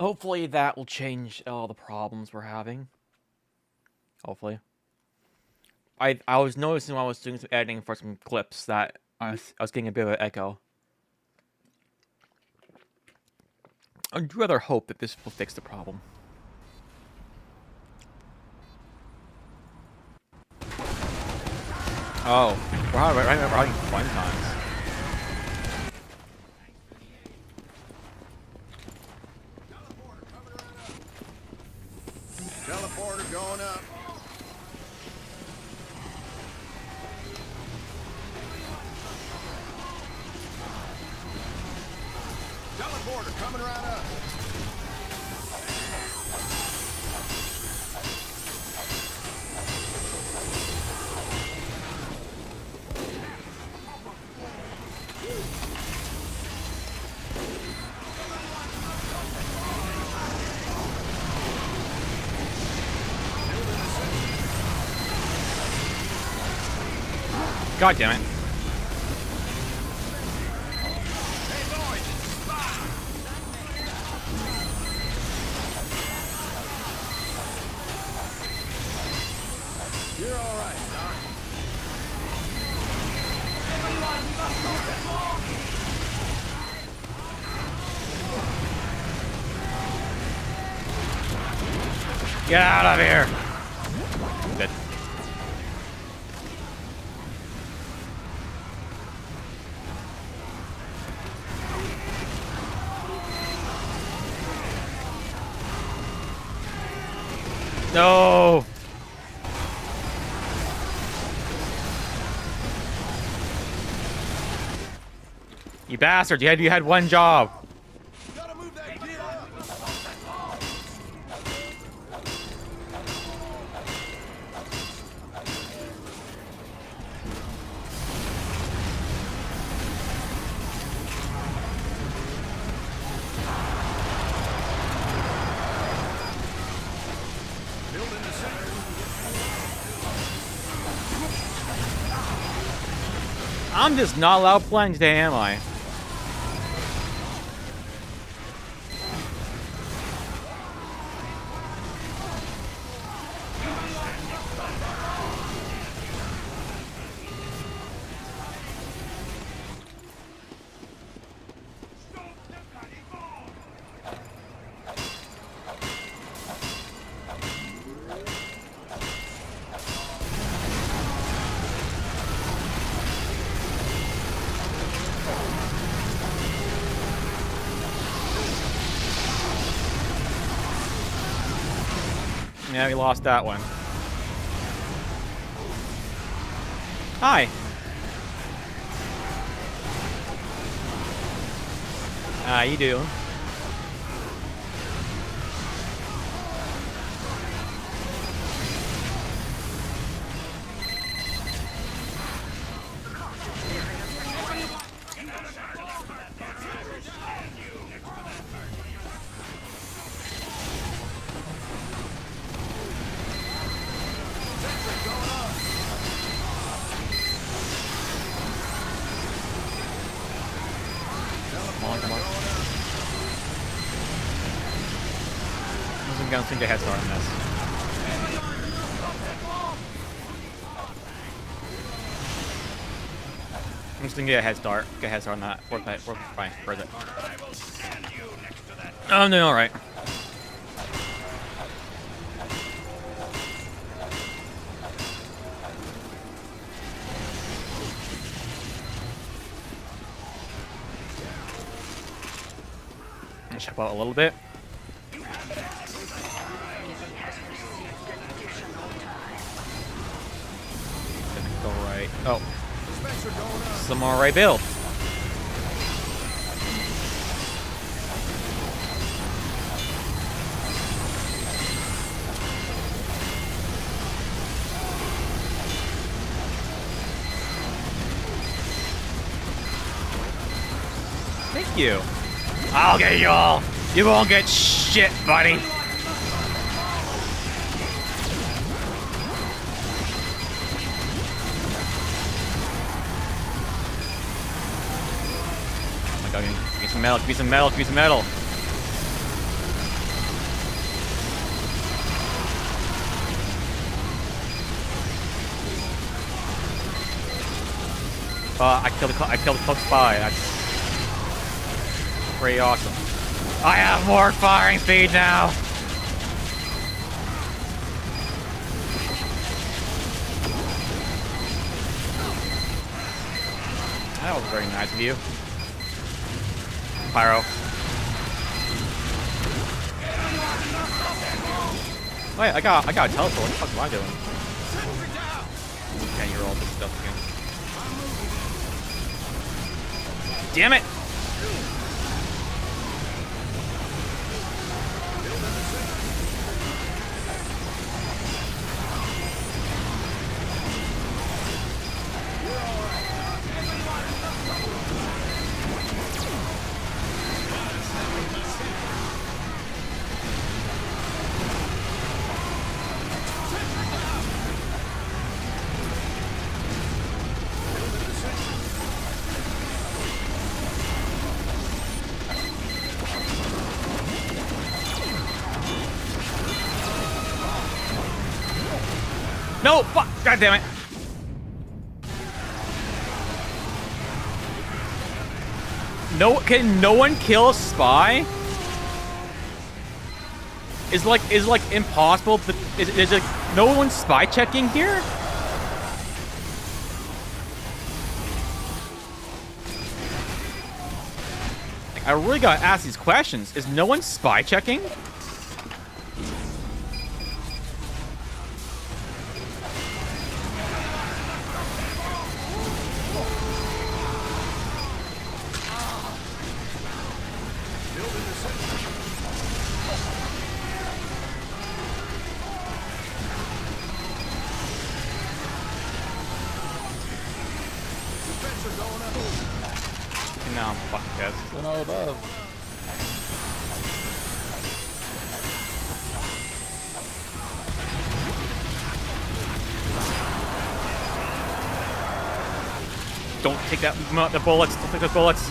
Hopefully that will change all the problems we're having. Hopefully. I was noticing while I was doing some editing for some clips that I was getting a bit of an echo. I'd rather hope that this will fix the problem. Oh, we're having fun times. Teleporter going up. Teleporter coming right up. God damn it. You're all right, Doc. Get out of here! Dead. No! You bastard! You had one job. Gotta move that gear. Building the center. I'm just not allowed playing today, am I? Yeah, we lost that one. Hi. How you doing? Come on, come on. I'm gonna think a head start on this. I'm just gonna get a head start. Get a head start on that. Work fine. Where is it? Oh, I'm doing alright. Chop out a little bit. Go right. Oh. Some more right build. Thank you. I'll get you all. You won't get shit, buddy. Oh my god, give me some metal, give me some metal, give me some metal. I killed the cloak spy. That's pretty awesome. I have more firing speed now. That was very nice of you, Pyro. Wait, I got a teleport. What the fuck am I doing? 10-year-old stuff again. Damn it! No! Fuck! God damn it! No, can no one kill a spy? Is like impossible. But is like no one spy checking here? Like, I really gotta ask these questions. Is no one spy checking? No, fuck this. Going all above. Don't take that. The bullets. Don't take the bullets.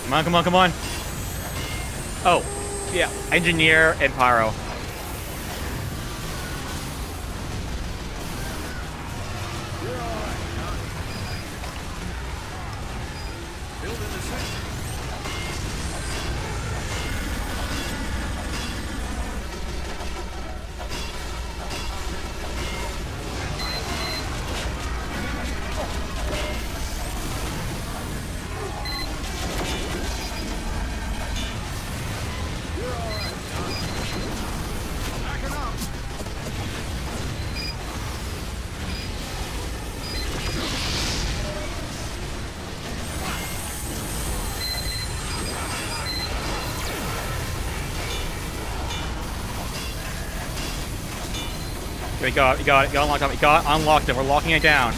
Come on, come on, come on. Oh, yeah. Engineer and Pyro. We got it, got unlocked up, we got unlocked it, we're locking it down.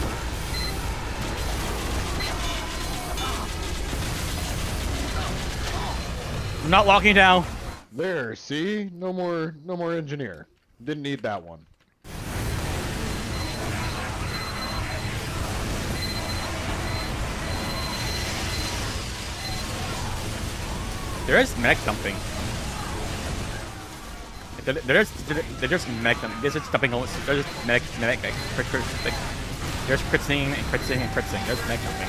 I'm not locking it down. There, see? No more engineer. Didn't need that one. There is mech dumping. They're just mech dumping. They're just dumping. They're just mech. Like, there's critzing and critzing and critzing. There's mech dumping.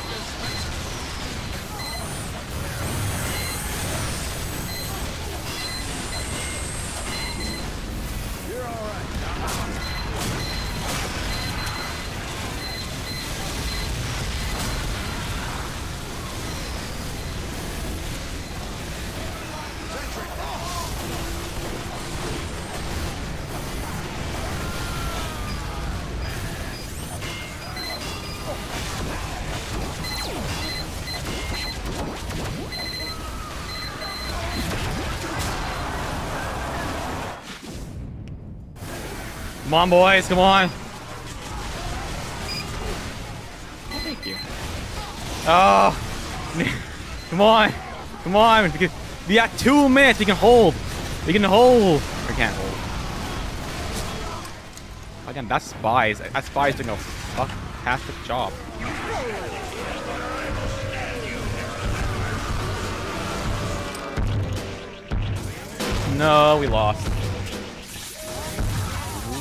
Come on, boys, come on. Thank you. Oh, come on, come on. We got 2 minutes. We can hold. We can hold. We can't hold. Again, that's spies. That spies doing a fantastic job. No, we lost.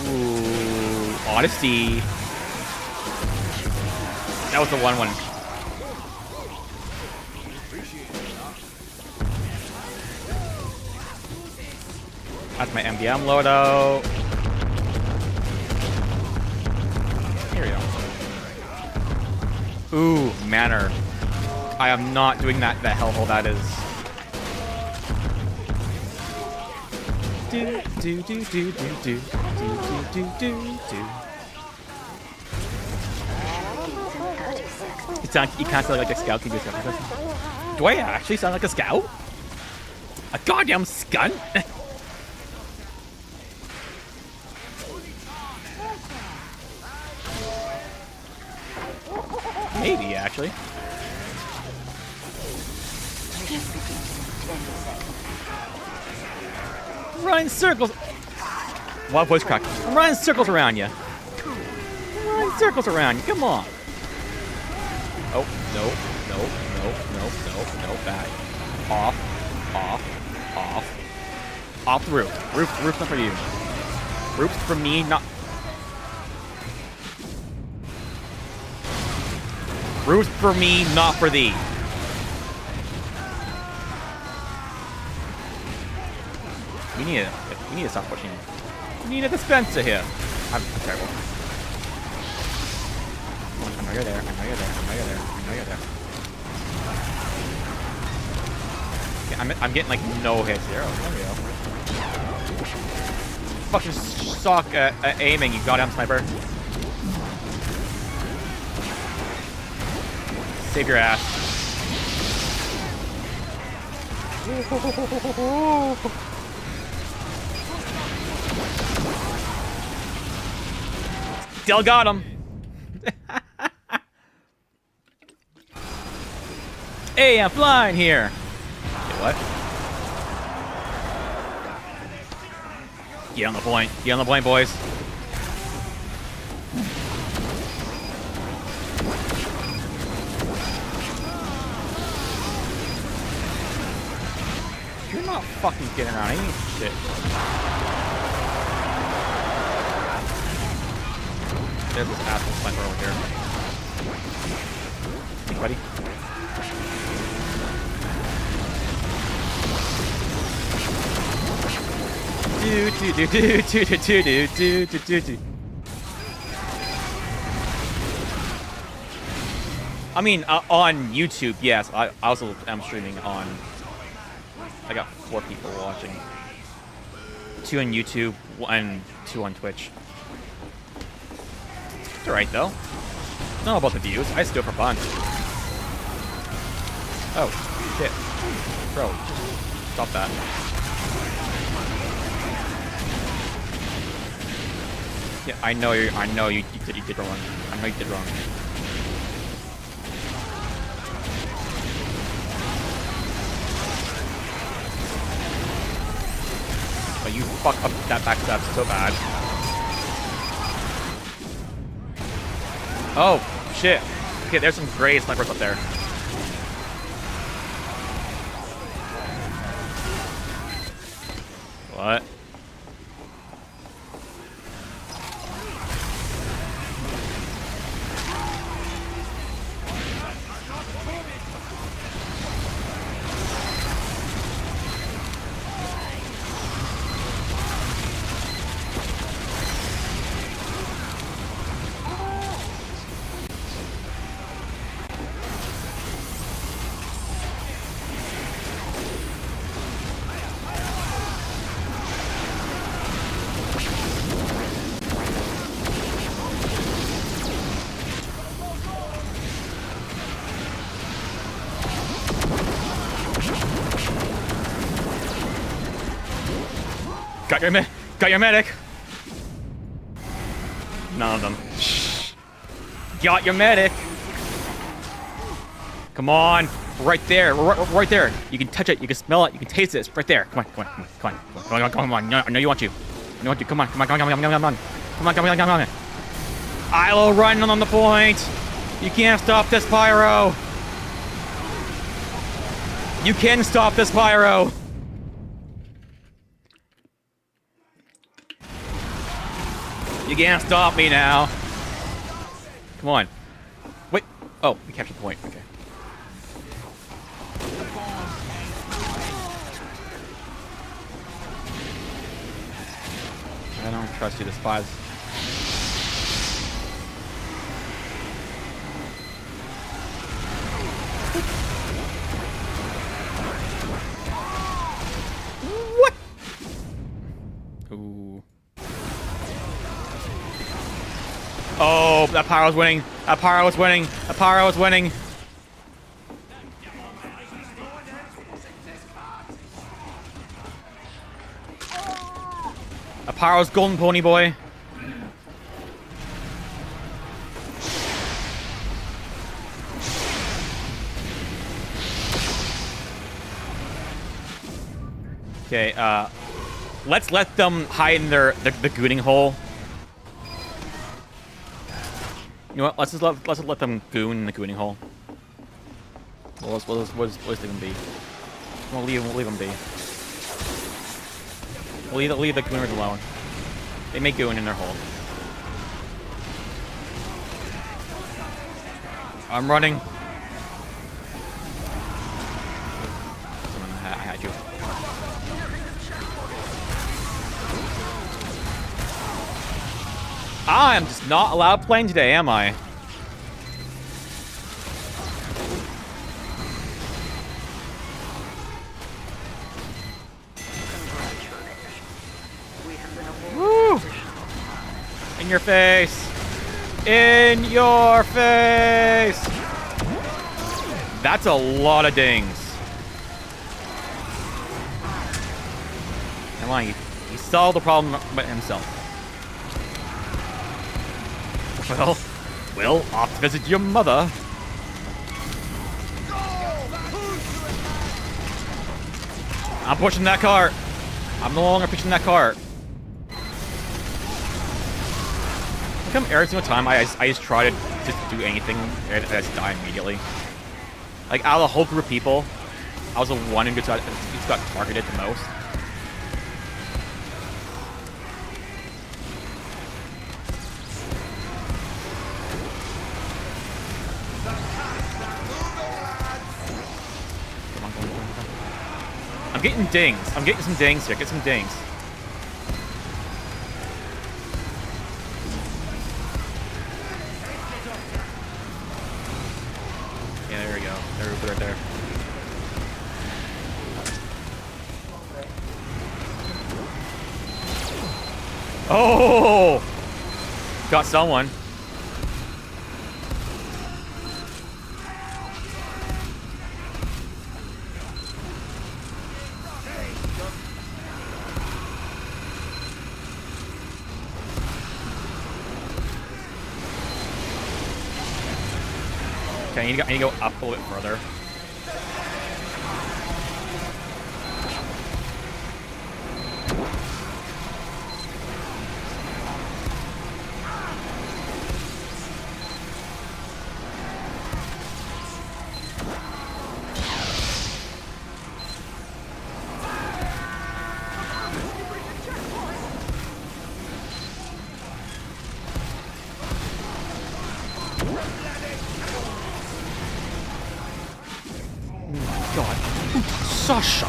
Ooh, Odyssey. That was the 1-1. That's my MDM loadout. Here we go. Ooh, manner. I am not doing that hellhole that is. Do do do do do do do do do do. You can't sound like a scout. Can you do a scout impression? Do I actually sound like a scout? A goddamn skunt? Maybe, actually. Running circles. Wild voice crack. I'm running circles around you. I'm running circles around you. Come on. Oh, no, no, no, no, no, no, bad. Off, off, off. Off the roof. Roof's not for you. Roof's for me, not... Roof's for me, not for thee. We need to stop pushing. We need a dispenser here. I'm terrible. I know you're there. I know you're there. I know you're there. I know you're there. Okay, I'm getting like no hits here. Oh, there we go. Fucking suck at aiming, you goddamn sniper. Save your ass. Still got him. Hey, I'm flying here. Okay, what? Get on the point. Get on the point, boys. You're not fucking getting around any shit. There's this asshole sniper over here. Thanks, buddy. Do do do do do do do do do do do. I mean, on YouTube, yes. I also am streaming on. I got 4 people watching. 2 on YouTube and 2 on Twitch. It's alright though. It's not about the views. I just do it for fun. Oh, shit. Bro, just stop that. Yeah, I know you did wrong. I know you did wrong. But you fucked up that backstab so bad. Oh, shit. Okay, there's some gray snipers up there. What? Got your medic. none of them. Got your medic. Come on. Right there. Right there. You can touch it. You can smell it. You can taste it. It's right there. Come on. Come on. Come on. Come on. Come on. I know you want to. I want you. Come on. Come on. Come on. Come on. Come on. Come on. Come on. Come on. Come on. Ilo running on the point. You can't stop this pyro. You can stop this pyro. You can't stop me now. Come on. Wait. Oh, we captured the point. Okay. I don't trust you, the spies. What? Ooh. Oh, that pyro was winning. That pyro was winning. That pyro was winning. A pyro's golden pony boy. Okay, let's let them hide in the gooning hole. You know what? Let's just let them goon in the gooning hole. We'll just leave them be. We'll leave them be. We'll leave the gooners alone. They may goon in their hole. I'm running. I had you. I am just not allowed playing today, am I? Woo! In your face! In your face! That's a lot of dings. Come on, he solved the problem by himself. Well, off to visit your mother. I'm pushing that cart. I'm no longer pushing that cart. Come every single time I just try to just do anything and I just die immediately. Like out of the whole group of people, I was the one who just got targeted the most. I'm getting dings. I'm getting some dings here. Get some dings. Yeah, there we go. They're right there. Oh! Got someone. Okay, I need to go up a little bit further. God. Sasha.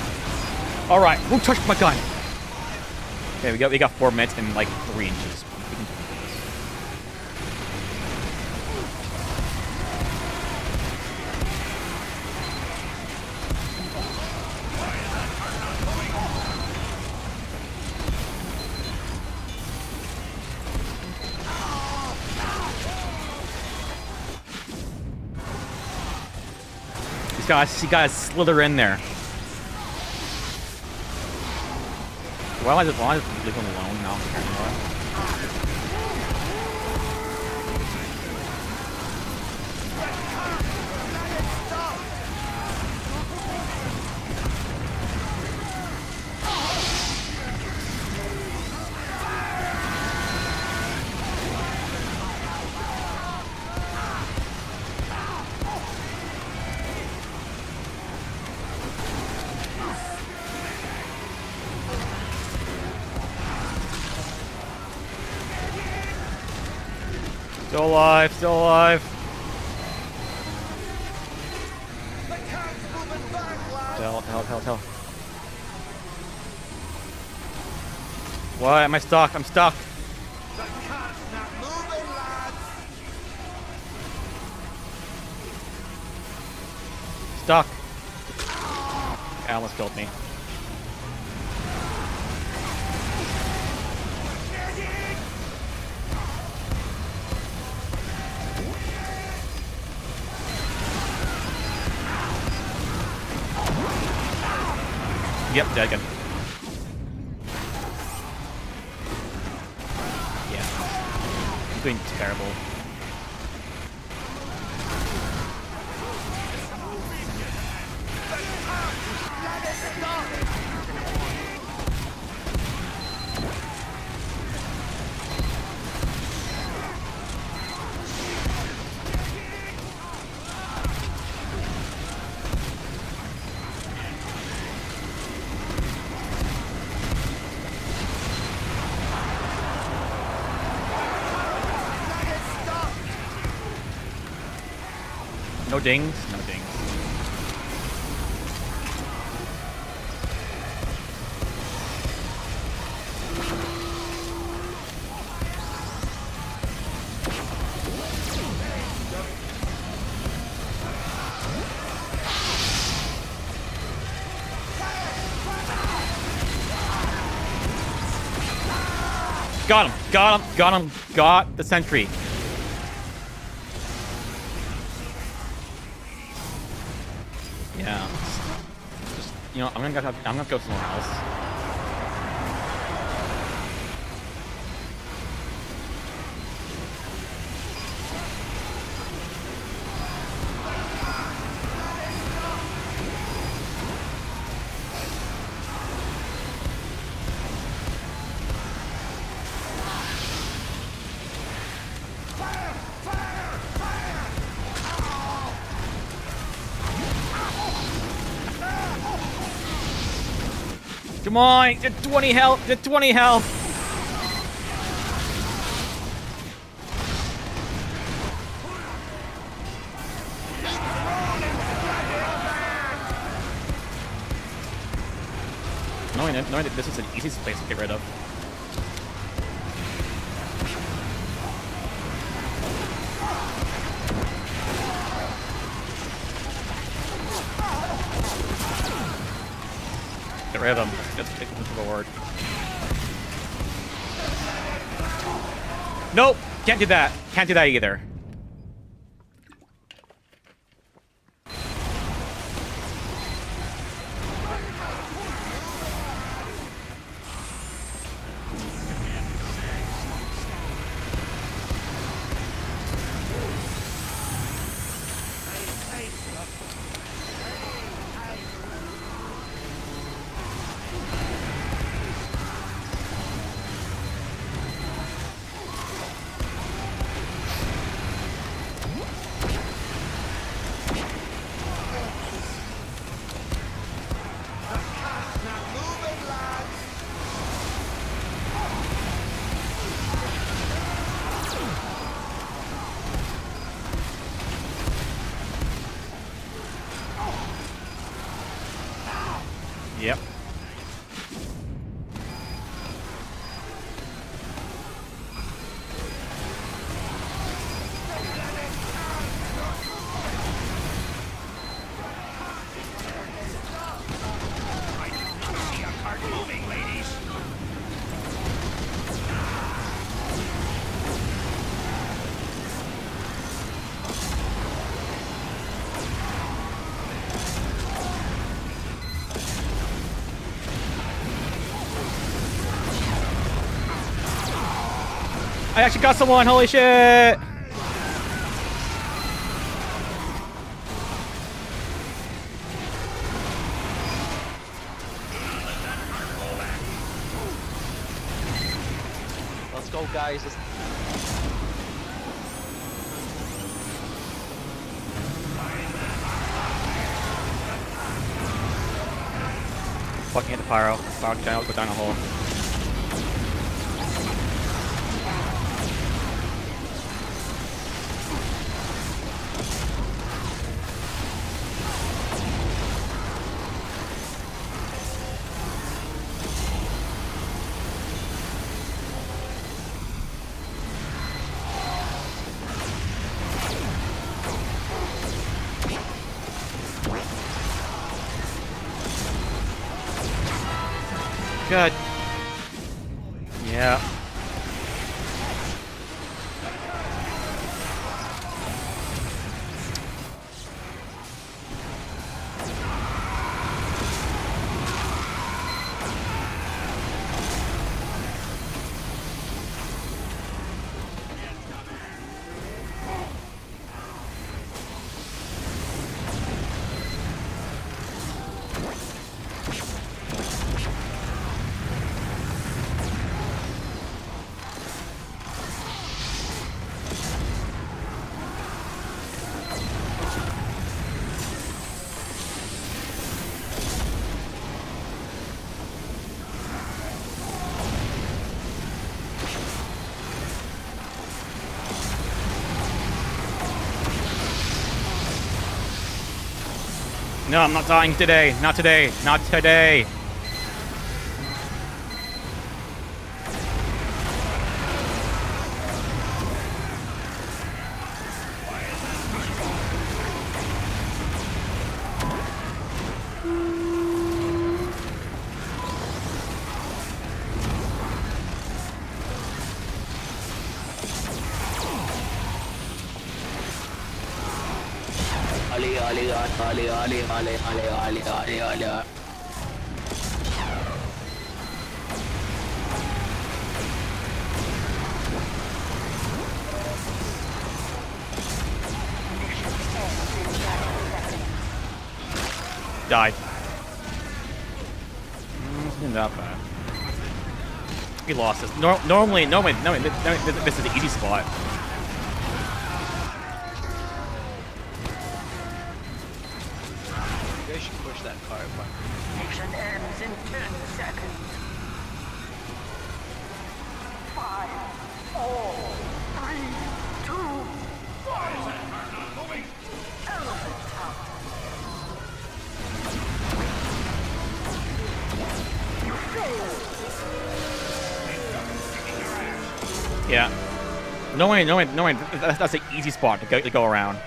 All right, who touched my gun? Okay, we got 4 minutes and like 3 inches. We can do this. He got to slither in there. Why don't I just leave him alone now? Still alive, still alive. Hell. What? Am I stuck? I'm stuck. The car's not moving, lads. Stuck. It almost killed me. Yep, dead again. Yeah. I'm doing terrible. No dings? No dings. Got him! Got the sentry. Yeah. Just, you know, I'm gonna go somewhere else. Come on, get 20 health, get 20 health. Knowing that this is an easy space to get rid of. Get rid of them. Let's take them forward. Nope! Can't do that. Can't do that either. Yep. I actually got someone, holy shit! Let's go, guys. Fucking hit the pyro. Pyro can go down a hole. good. Yeah. No, I'm not dying today. Not today. Not today. Died. Isn't that bad. We lost this. Normally, this is the easy spot. You guys should push that car. Mission ends in 10 seconds. 5, 4, 3, 2, 1. Elephant Tower. You failed. Yeah. No way. That's an easy spot to go around.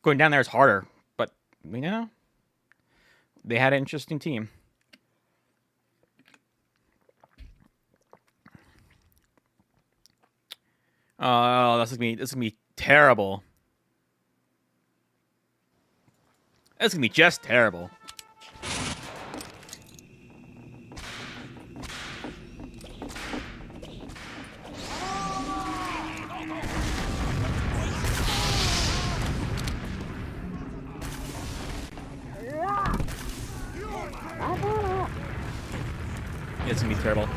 Going down there is harder, but you know, they had an interesting team. Oh, this is gonna be terrible. This is gonna be just terrible. It's gonna be terrible.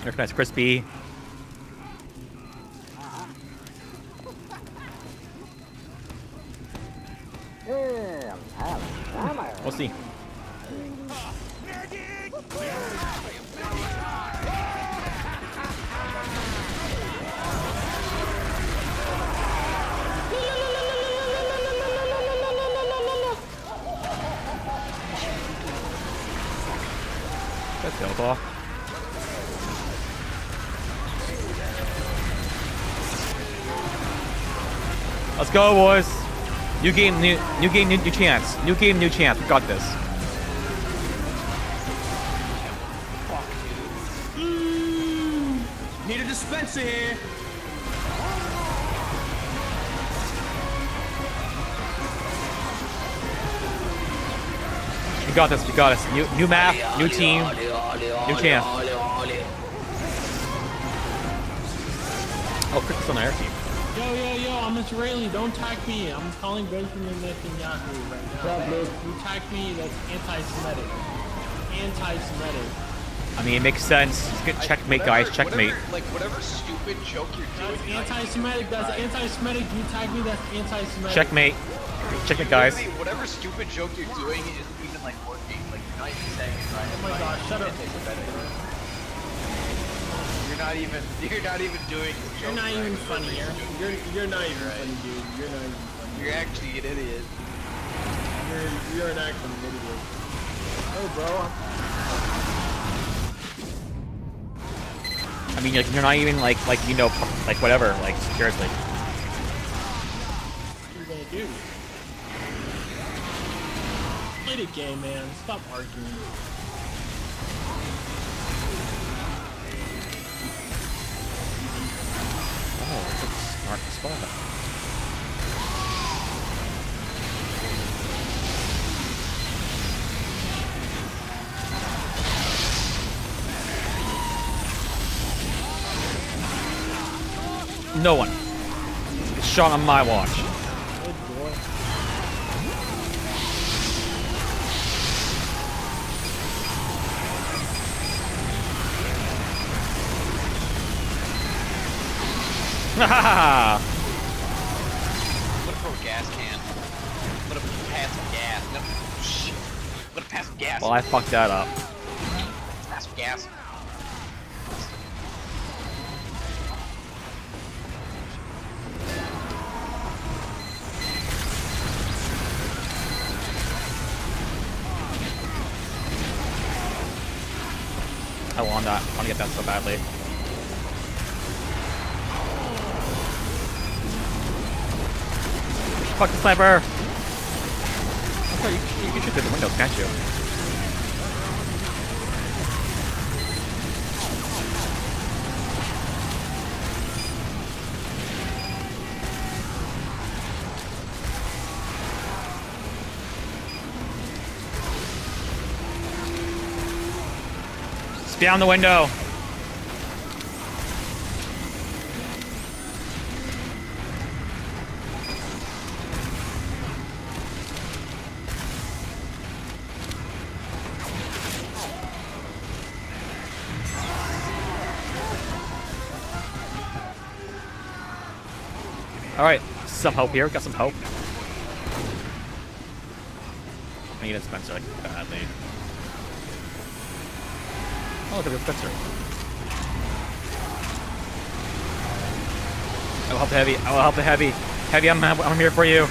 Recognize Crispy. We'll see. That's Delta. Let's go, boys. New game, new chance. New game, new chance. We got this. Need a dispenser here. We got this. We got this. New map, new team, new chance. Oh, Chris is on the air team. Yo, I'm Israeli. Don't attack me. I'm calling Benjamin Netanyahu right now. You attack me, that's anti-Semitic. Anti-Semitic. I mean, it makes sense. Just get checkmate, guys. Checkmate. Whatever stupid joke you're doing. That's anti-Semitic. That's anti-Semitic. You attack me, that's anti-Semitic. Checkmate. Checkmate, guys. Whatever stupid joke you're doing isn't even like working. Like you're not even saying it right. Oh my gosh, shut up. You're not even doing it. You're not even funny. You're not even funny, dude. You're not even funny. You're actually an idiot. You're an actual idiot. Oh, bro. I mean, like, you're not even like you know, like whatever. Like seriously. What are you gonna do? Play the game, man. Stop arguing. Oh, that's a smart spot. No one. It's shot on my watch. Good boy. Ha ha ha! I'm gonna throw a gas can. I'm gonna pass some gas. No, shit. I'm gonna pass some gas. Well, I fucked that up. Pass some gas. I want that. I want to get that so badly. Fuck the sniper! Oh, you can shoot through the windows, can't you? Down the window. All right, some hope here. Got some hope. I need a Spencer like badly. Oh, look at the Spencer. I will help the heavy. I will help the heavy. Heavy, I'm here for you.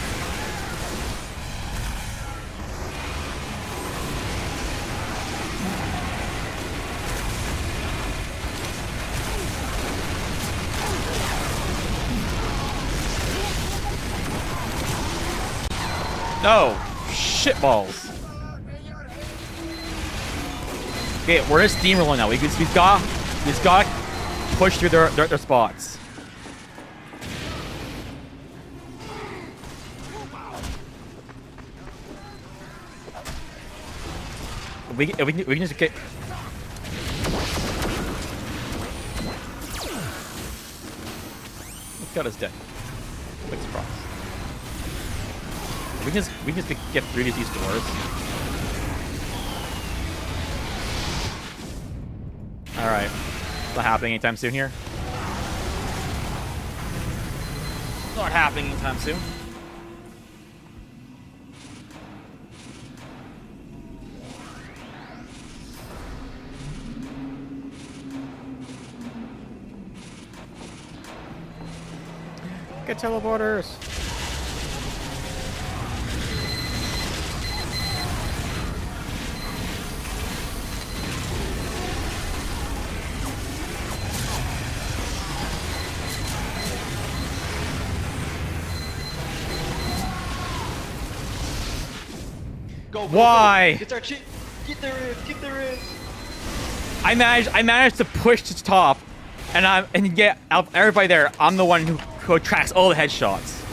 No, shitballs. Okay, we're in steamroller now. We've got to push through their spots. We can just get. Look, God is dead. Big surprise. We can just get through these doors. All right, it's not happening anytime soon here. Not happening anytime soon. Get teleporters. Go, Why? Get our shit. Get there in. Get there in. I managed to push to the top, and get out everybody there. I'm the one who attracts all the headshots.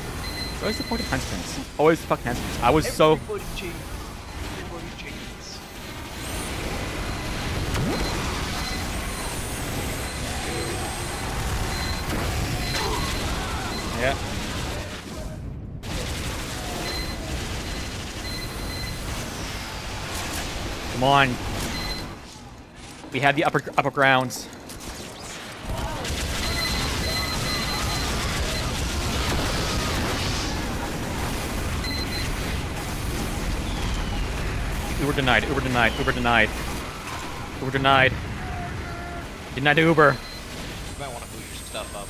Always the point of handsprints. Always the fucking handsprints. I was so. Everybody cheats. Everybody cheats. Yeah. Come on. We have the upper grounds. Uber denied. Uber denied. Uber denied. Uber denied. Denied Uber. You might want to boot your stuff up.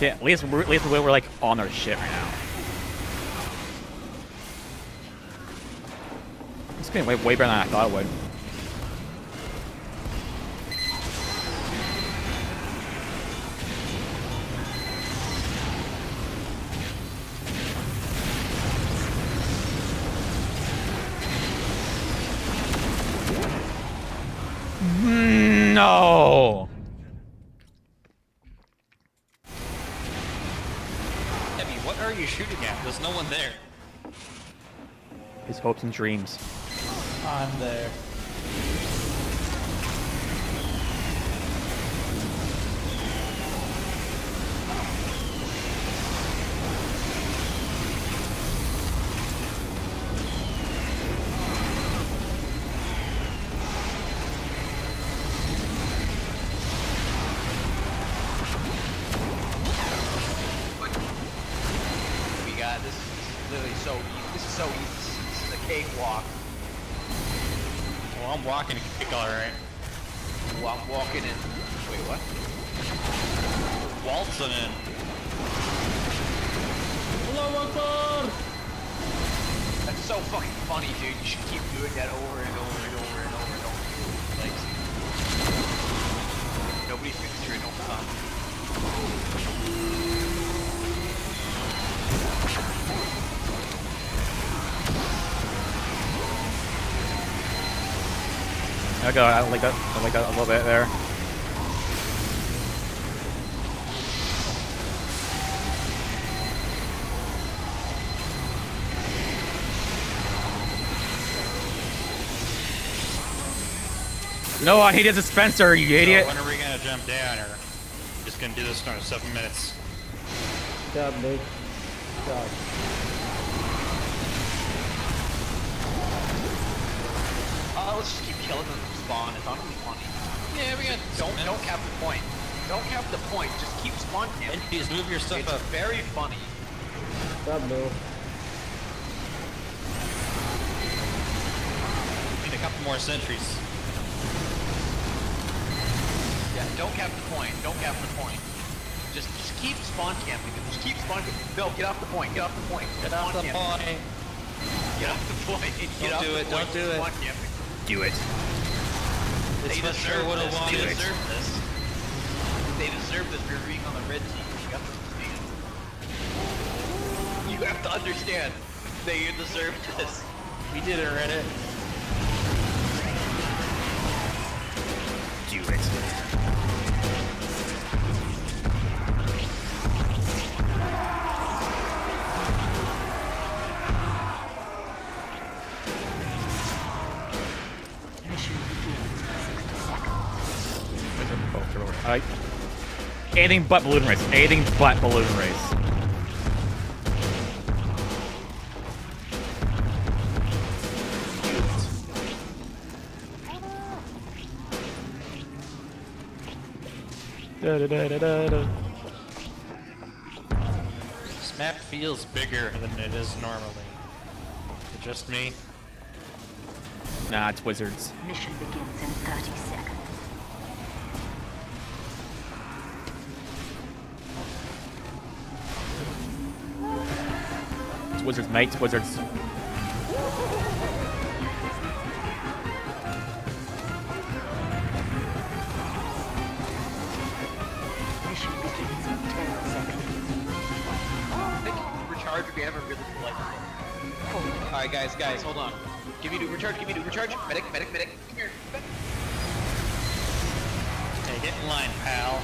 Okay, at least we're like on our shit right now. It's getting way better than I thought it would. No. Debbie, what are you shooting at? There's no one there. His hopes and dreams. I'm there. We got this. Is literally so easy. This is so easy. This is a cakewalk. Well, I'm walking alright. Well, I'm walking in. Wait, what? Waltzing in. Allahu Akbar! That's so fucking funny, dude. You should keep doing that over and over and over and over and over. Like, nobody thinks you're an old son. Okay, I like that. I like that a little bit there. No, I needed a dispenser, you idiot. So when are we gonna jump down, or just gonna do this in 7 minutes? Job, Nick. Job. Let's just keep killing them from spawn. It's honestly funny. Yeah, we got. Don't cap the point. Don't cap the point. Just keep spawn camping. Just move your stuff It's up. very funny. Job, Bill. Need a couple more sentries. Yeah, don't cap the point. Don't cap the point. Just keep spawn camping. Just keep spawn camping. Bill, get off the point. Get off the point. Get off the Spawn point. camping. Get off the point. Get Don't off do the it, point. don't do it. Spawn camping. Do it. It's They for deserve sure what I this. They wanted. deserve this. They deserve this for being on the red team. You have to understand. You have to understand. They deserve this. We did it, Reddit. Do it. Mission begins in 60 seconds. Alright. Anything but balloon race. Anything but balloon race. Da, da, da, da, da, da. This map feels bigger than it is normally. Is it just me? Nah, it's wizards. Mission begins in 30 seconds. It's wizards, mate. It's wizards. Mission begins in 10 seconds. I think recharge would be ever really delightful. Alright guys, hold on. Give me new recharge, Medic. Come here. Hey, get in line, pal.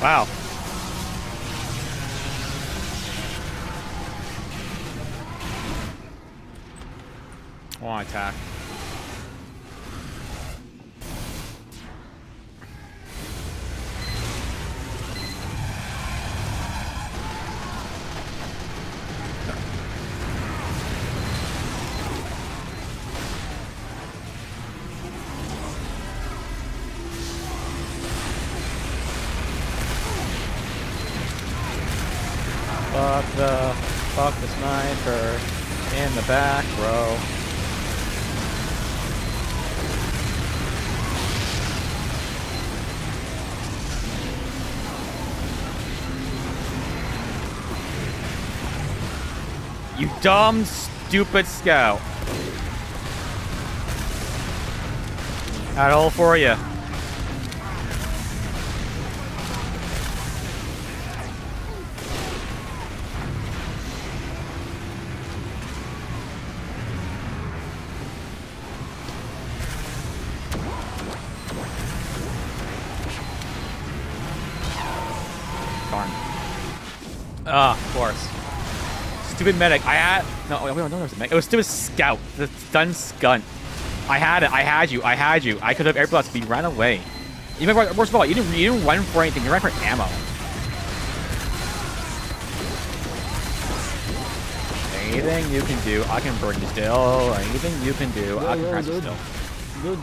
Wow. One attack. Fuck the sniper in the back row. You dumb, stupid scout. Had all for you. Darn. Ah, of course. Stupid medic. I had no. We don't know there's a medic. It was stupid scout. The stun skunt. I had it. I had you. I had you. I could have airblasted, but you ran away. Even worst of all, you didn't run for anything. You ran for ammo. Anything you can do, I can burn you still. Anything you can do, I can crash you still. Good.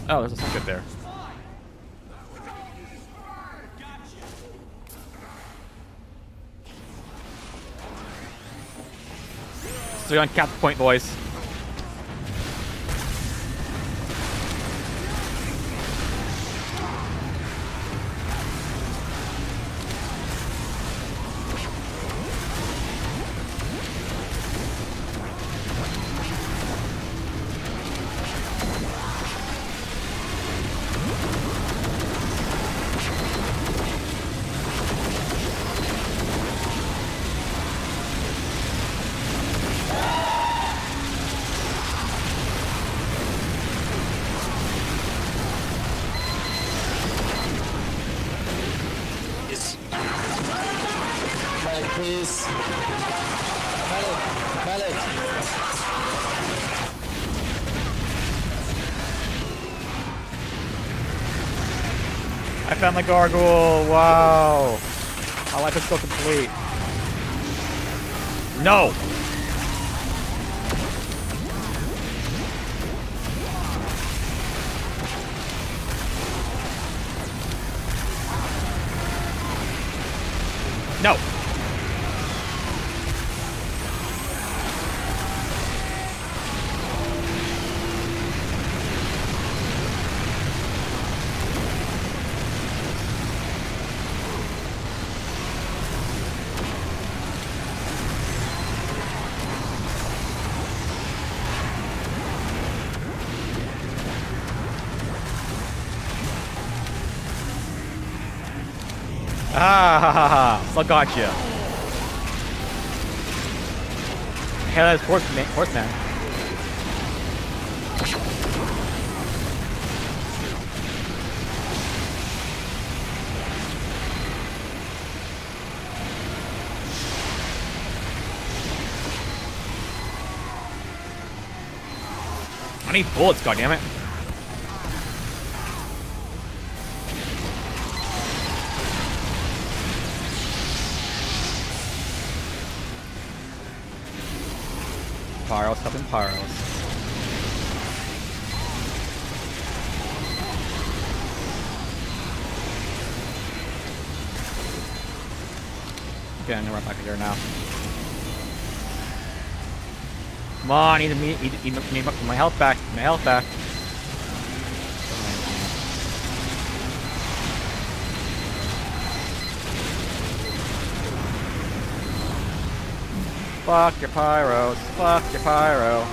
Oh, there's a secret there. Stay on cap point, boys. Please. Medic. I found the gargoyle. Wow. My life is still complete. No. No. Ah, still got you. Hell, that's horseman. I need bullets, goddammit. Pyros, helping Pyros. Okay, I'm gonna run back here now. Come on, I need my health back. My health back. Fuck your pyros. Fuck your pyro.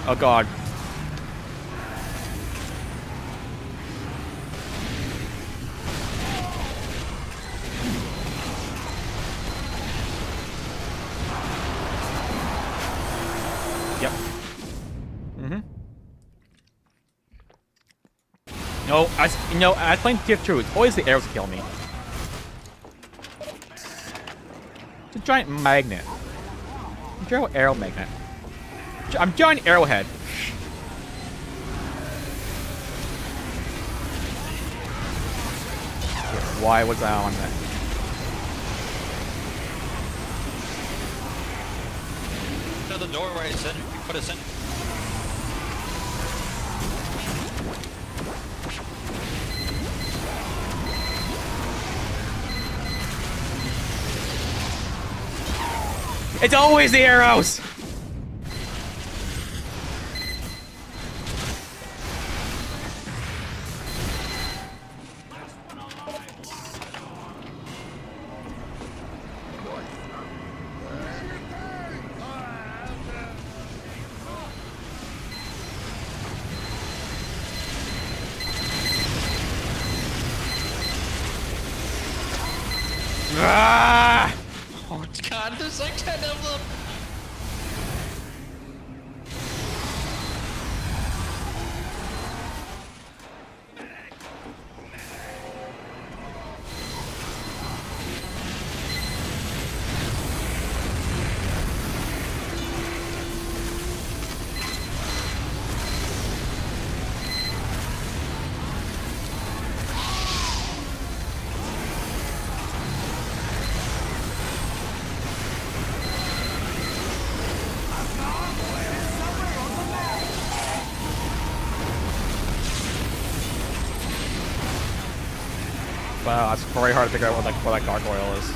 Oh god. Yep. No, I playing TF2. It's always the arrows that kill me. It's a giant magnet. Arrow magnet. I'm giant arrowhead. Why was I on that? the doorway. Put a sentry. It's always the arrows! Ah! Oh god, there's like 10 of them! Wow, it's very hard to figure out what that gargoyle is.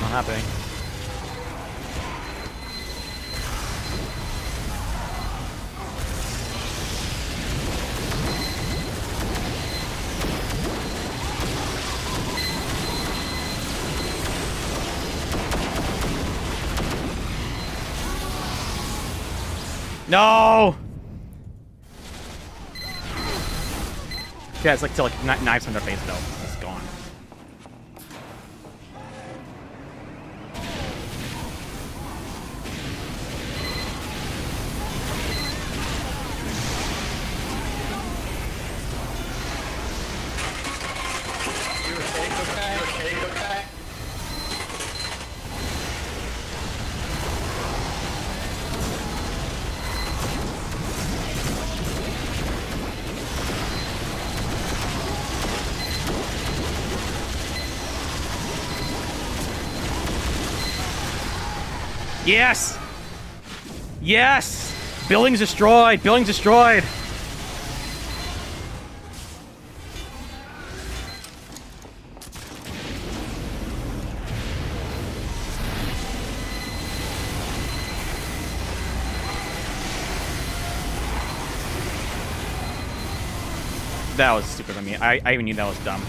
Not happening. No! Yeah, it's like to knives on their face though. It's gone. Yes! Yes! Building's destroyed! Building's destroyed! That was stupid of me. I even knew that was dumb.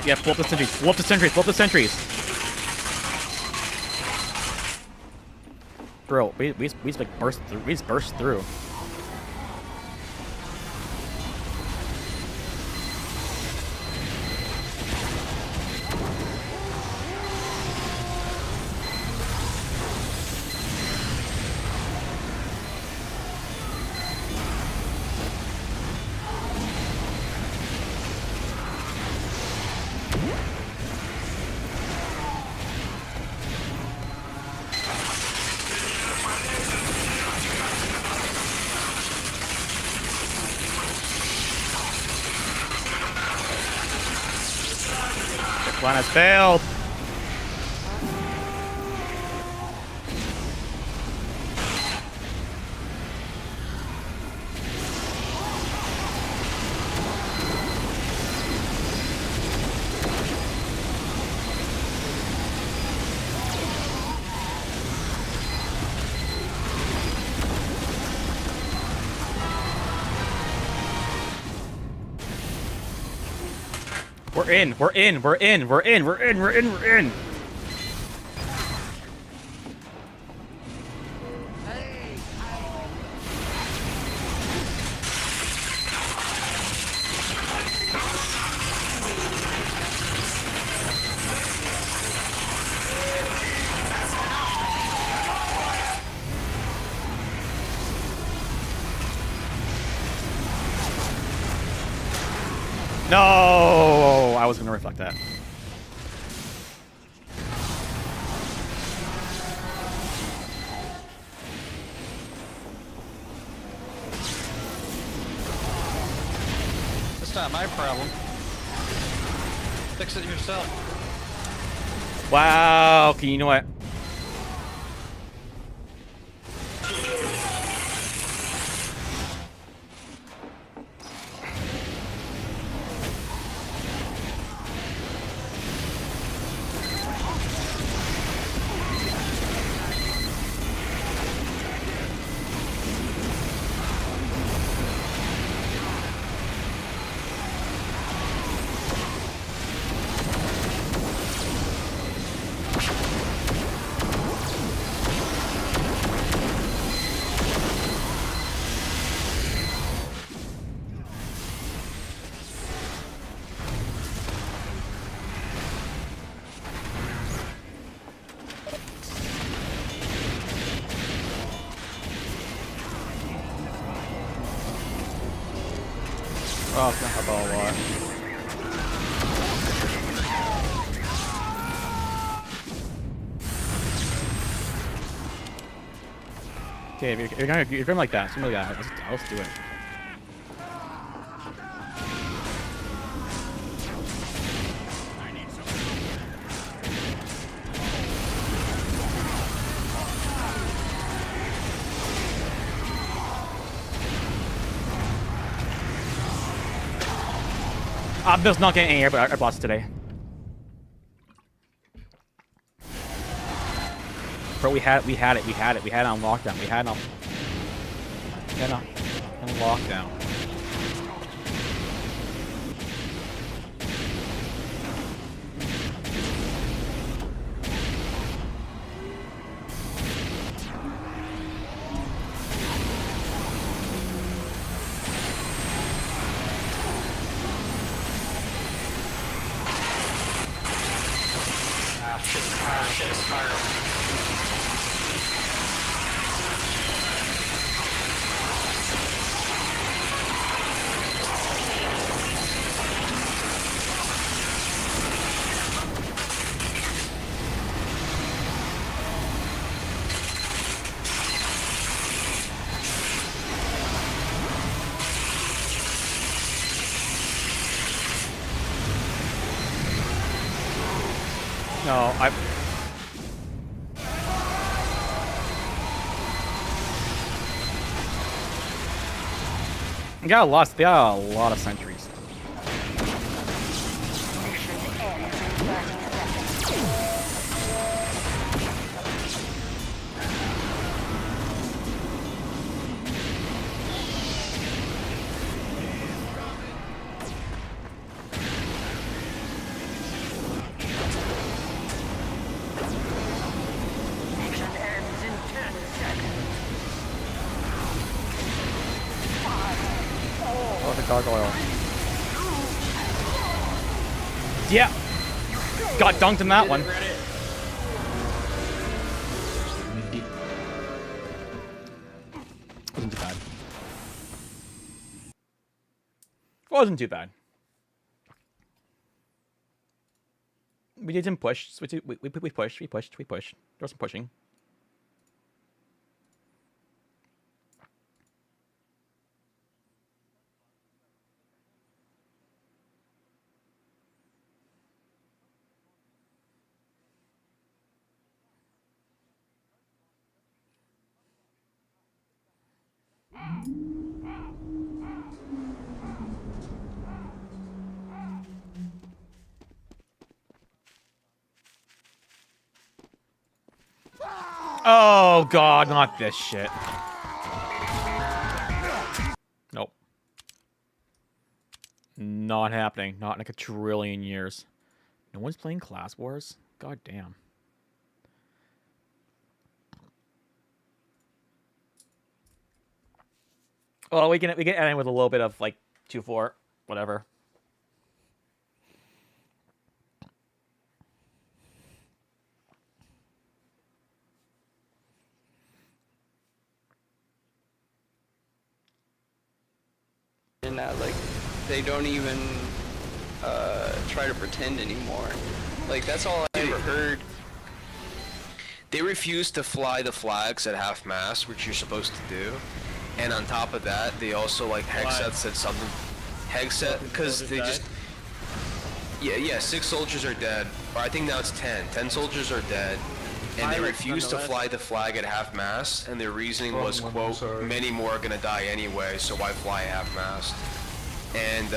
Yeah, pull up the sentries. Pull up the sentries. Pull up the sentries. Bro, we just like burst through. We just burst through. Plan has failed. We're in. No! I was gonna reflect that. It's not my problem. Fix it yourself. Wow. Okay, you know what? Oh, it's gonna help out a lot. Okay, if you're going like that, something like that. Let's do it. Bill's not getting any air bots today. Bro, we had it on lockdown. We had it on lockdown. Shit is fire. No, I got lost. They got a lot of sentries. Mission ends in 30 seconds. Mission ends in 10 seconds. Oh, the gargoyle. Yeah. Got dunked in that one. Wasn't too bad. Wasn't too bad. We didn't push. So we pushed. We pushed. There was some pushing. Oh god, not this shit. Nope. Not happening. Not in like a trillion years. No one's playing Class Wars? God damn. Well, we can end it with a little bit of like 2-4, whatever. Like they don't even try to pretend anymore. Like, that's all I ever heard. They refused to fly the flags at half-mast, which you're supposed to do. And on top of that, they also, like, Hexet said something. Hexet, because they just... Yeah, 6 soldiers are dead. Or I think now it's 10. 10 soldiers are dead. And they refused to fly the flag at half-mast, and their reasoning was, quote, many more are gonna die anyway, so why fly half-mast? And,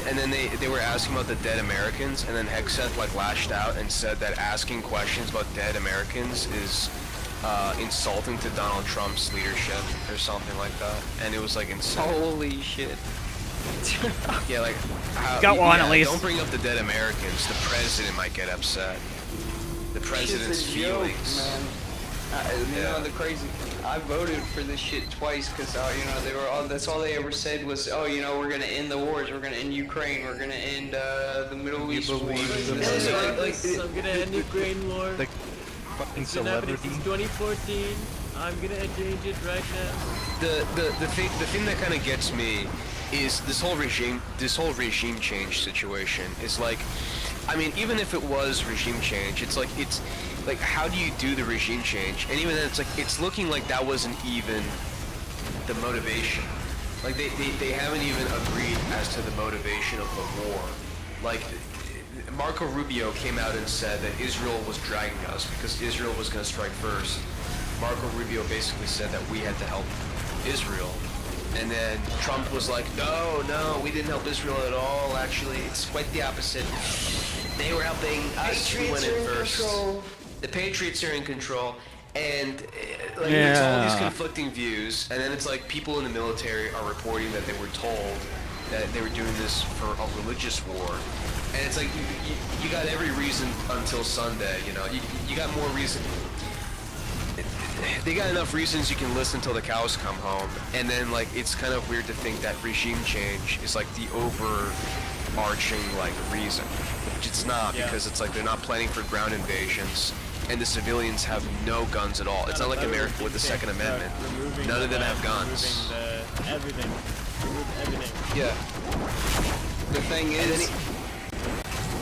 and then they were asking about the dead Americans, and then Hexet like lashed out and said that asking questions about dead Americans is insulting to Donald Trump's leadership or something like that, and it was like insane. Holy shit. Yeah, like Got one at least. Don't bring up the dead Americans. The president might get upset. The president's feelings. Man. You know, the crazy. I voted for this shit twice because you know, they were all. That's all they ever said was, oh, you know, we're gonna end the wars. We're gonna end Ukraine. We're gonna end the Middle East war. I'm gonna end Ukraine war. Like fucking It's been happening celebrity. since 2014. I'm gonna change it right now. The thing that kind of gets me is this whole regime change situation is like, I mean, even if it was regime change, it's like how do you do the regime change? And even then, it's like it's looking like that wasn't even the motivation. Like they haven't even agreed as to the motivation of the war. Like Marco Rubio came out and said that Israel was dragging us because Israel was going to strike first. Marco Rubio basically said that we had to help Israel. And then Trump was like, no, we didn't help Israel at all, actually. It's quite the opposite. They were helping us, we went in first. The Patriots are in control. And like, there's all these conflicting views. And then it's like people in the military are reporting that they were told that they were doing this for a religious war. And it's like, you got every reason until Sunday, you know. You got more reason. They got enough reasons you can listen till the cows come home, and then like it's kind of weird to think that regime change is like the overarching like reason, which it's not, because it's like they're not planning for ground invasions, and the civilians have no guns at all. It's not like America with the Second Amendment. None of them have guns. Everything. Remove everything. Yeah. The thing is,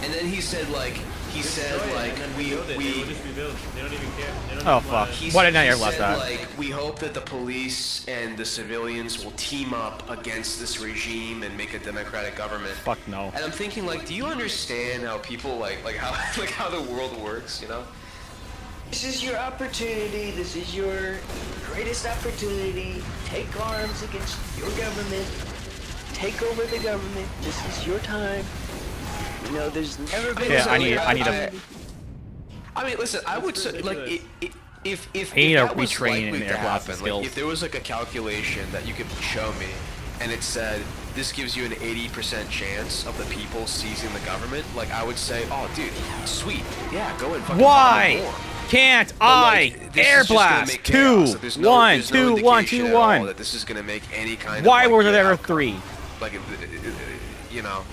and then he said like. He said, like, we They will just rebuild. They don't even care. They don't Oh even fuck! wanna- What did I He hear left said, that? like, we hope that the police and the civilians will team up against this regime and make a democratic government. Fuck no. And I'm thinking, like, do you understand how people like how the world works? You know? This is your opportunity. This is your greatest opportunity. Take arms against your government. Take over the government. This is your time. You know, there's never been. Yeah, I need a. I mean, listen, I would say, like, if I need to that was retrain in likely to air blast happen, skills. like, if there was like a calculation that you could show me, and it said this gives you an 80% chance of the people seizing the government, like I would say, oh, dude, sweet, yeah, go and fucking Why fight more. can't But, I like, this air is just gonna blast? make chaos. Like, there's no 2-1, indication 2-1, at all 2-1. that this is gonna make any kind Why of, like, were there ever outcome. 3? Like, you know.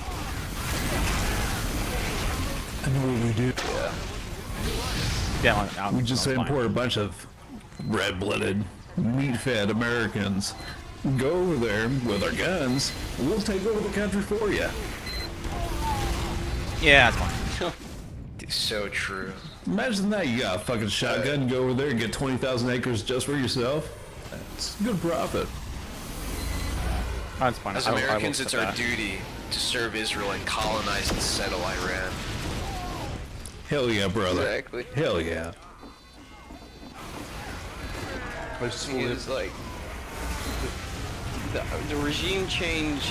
I know what we do. Yeah, We just import a bunch of red-blooded, meat-fed Americans. Go over there with our guns. We'll take over the country for you. Yeah, that's fine. It's so true. Imagine that. You got a fucking shotgun. Go over there and get 20,000 acres just for yourself. That's good profit. That's fine. As I will Americans, it's accept our that. duty to serve Israel and colonize and settle Iran. Hell yeah, brother. exactly. Hell yeah. It's like the regime change.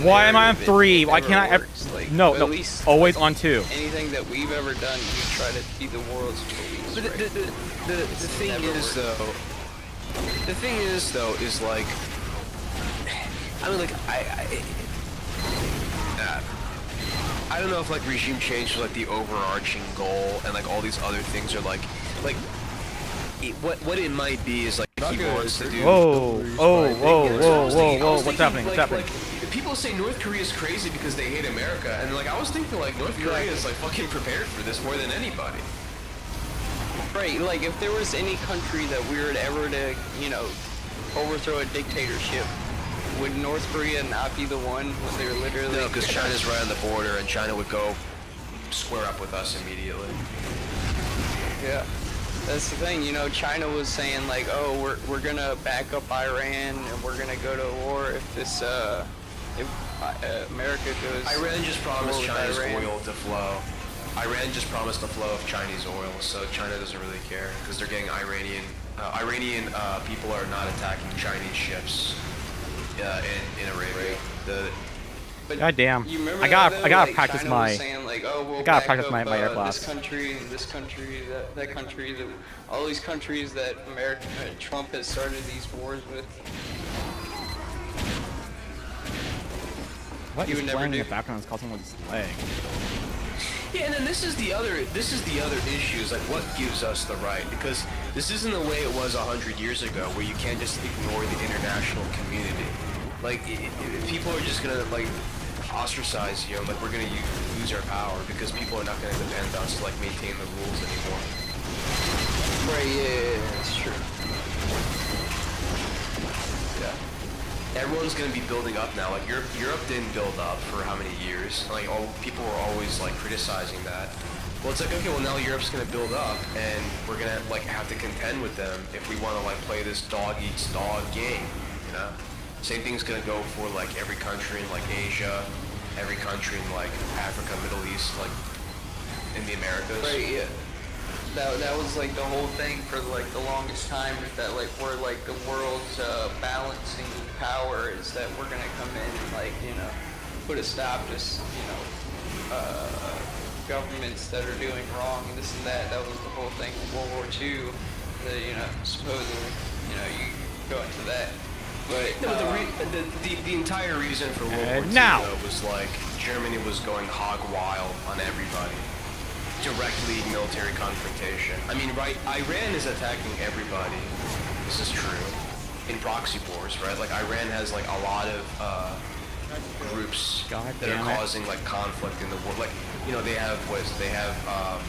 Why am I on narrative, 3? Why never can't I ever? works. Like, No, at no. least Always on 2. anything that we've ever done, we try to be the world's police. But right? the thing is, though, the thing is, though, is like, I mean, like, I don't know if like regime change is like the overarching goal, and like all these other things are like what it might be is like he wants to do. Whoa! What's happening? What's happening? Like, people say North Korea is crazy because they hate America, and like I was thinking like North Korea is like fucking prepared for this more than anybody. Right, like if there was any country that we were ever to, you know, overthrow a dictatorship, would North Korea not be the one when they're literally? No, because China's right on the border, and China would go square up with us immediately. Yeah, that's the thing. You know, China was saying like, oh, we're gonna back up Iran and we're gonna go to war if this America goes. Iran just promised war with Chinese Iran. oil to flow. Iran just promised the flow of Chinese oil, so China doesn't really care because they're getting Iranian people are not attacking Chinese ships in Arabia. God damn. You remember I gotta that, though? practice China my. was saying, like, oh, we'll I gotta back practice up, my air blast. This country and this country, that country, all these countries that Trump has started these wars with. What You is would never playing in do. the background is causing this lag? Yeah, and then this is the other issue is like what gives us the right, because this isn't the way it was 100 years ago where you can't just ignore the international community. Like people are just gonna like ostracize you, like we're gonna lose our power because people are not gonna depend on us to like maintain the rules anymore. Right, yeah, that's true. Yeah. Everyone's gonna be building up now. Like Europe didn't build up for how many years? Like people were always like criticizing that. Well, it's like, okay, well now Europe's gonna build up, and we're gonna like have to contend with them if we want to like play this dog eats dog game, you know? Same thing's gonna go for like every country in like Asia, every country in like Africa, Middle East, like in the Americas. Right, yeah. That was like the whole thing for like the longest time, is that like we're like the world's balancing power, is that we're gonna come in and like, you know, put a stop to, you know, governments that are doing wrong and this and that. That was the whole thing with World War II, that, you know, supposedly, you know, you go into that. But, No, but the entire reason for World War II now. though, was like Germany was going hog wild on everybody. Directly military confrontation. I mean, right, Iran is attacking everybody. This is true. In proxy wars, right? Like Iran has like a lot of groups that are causing like conflict in the world. Like, you know, they have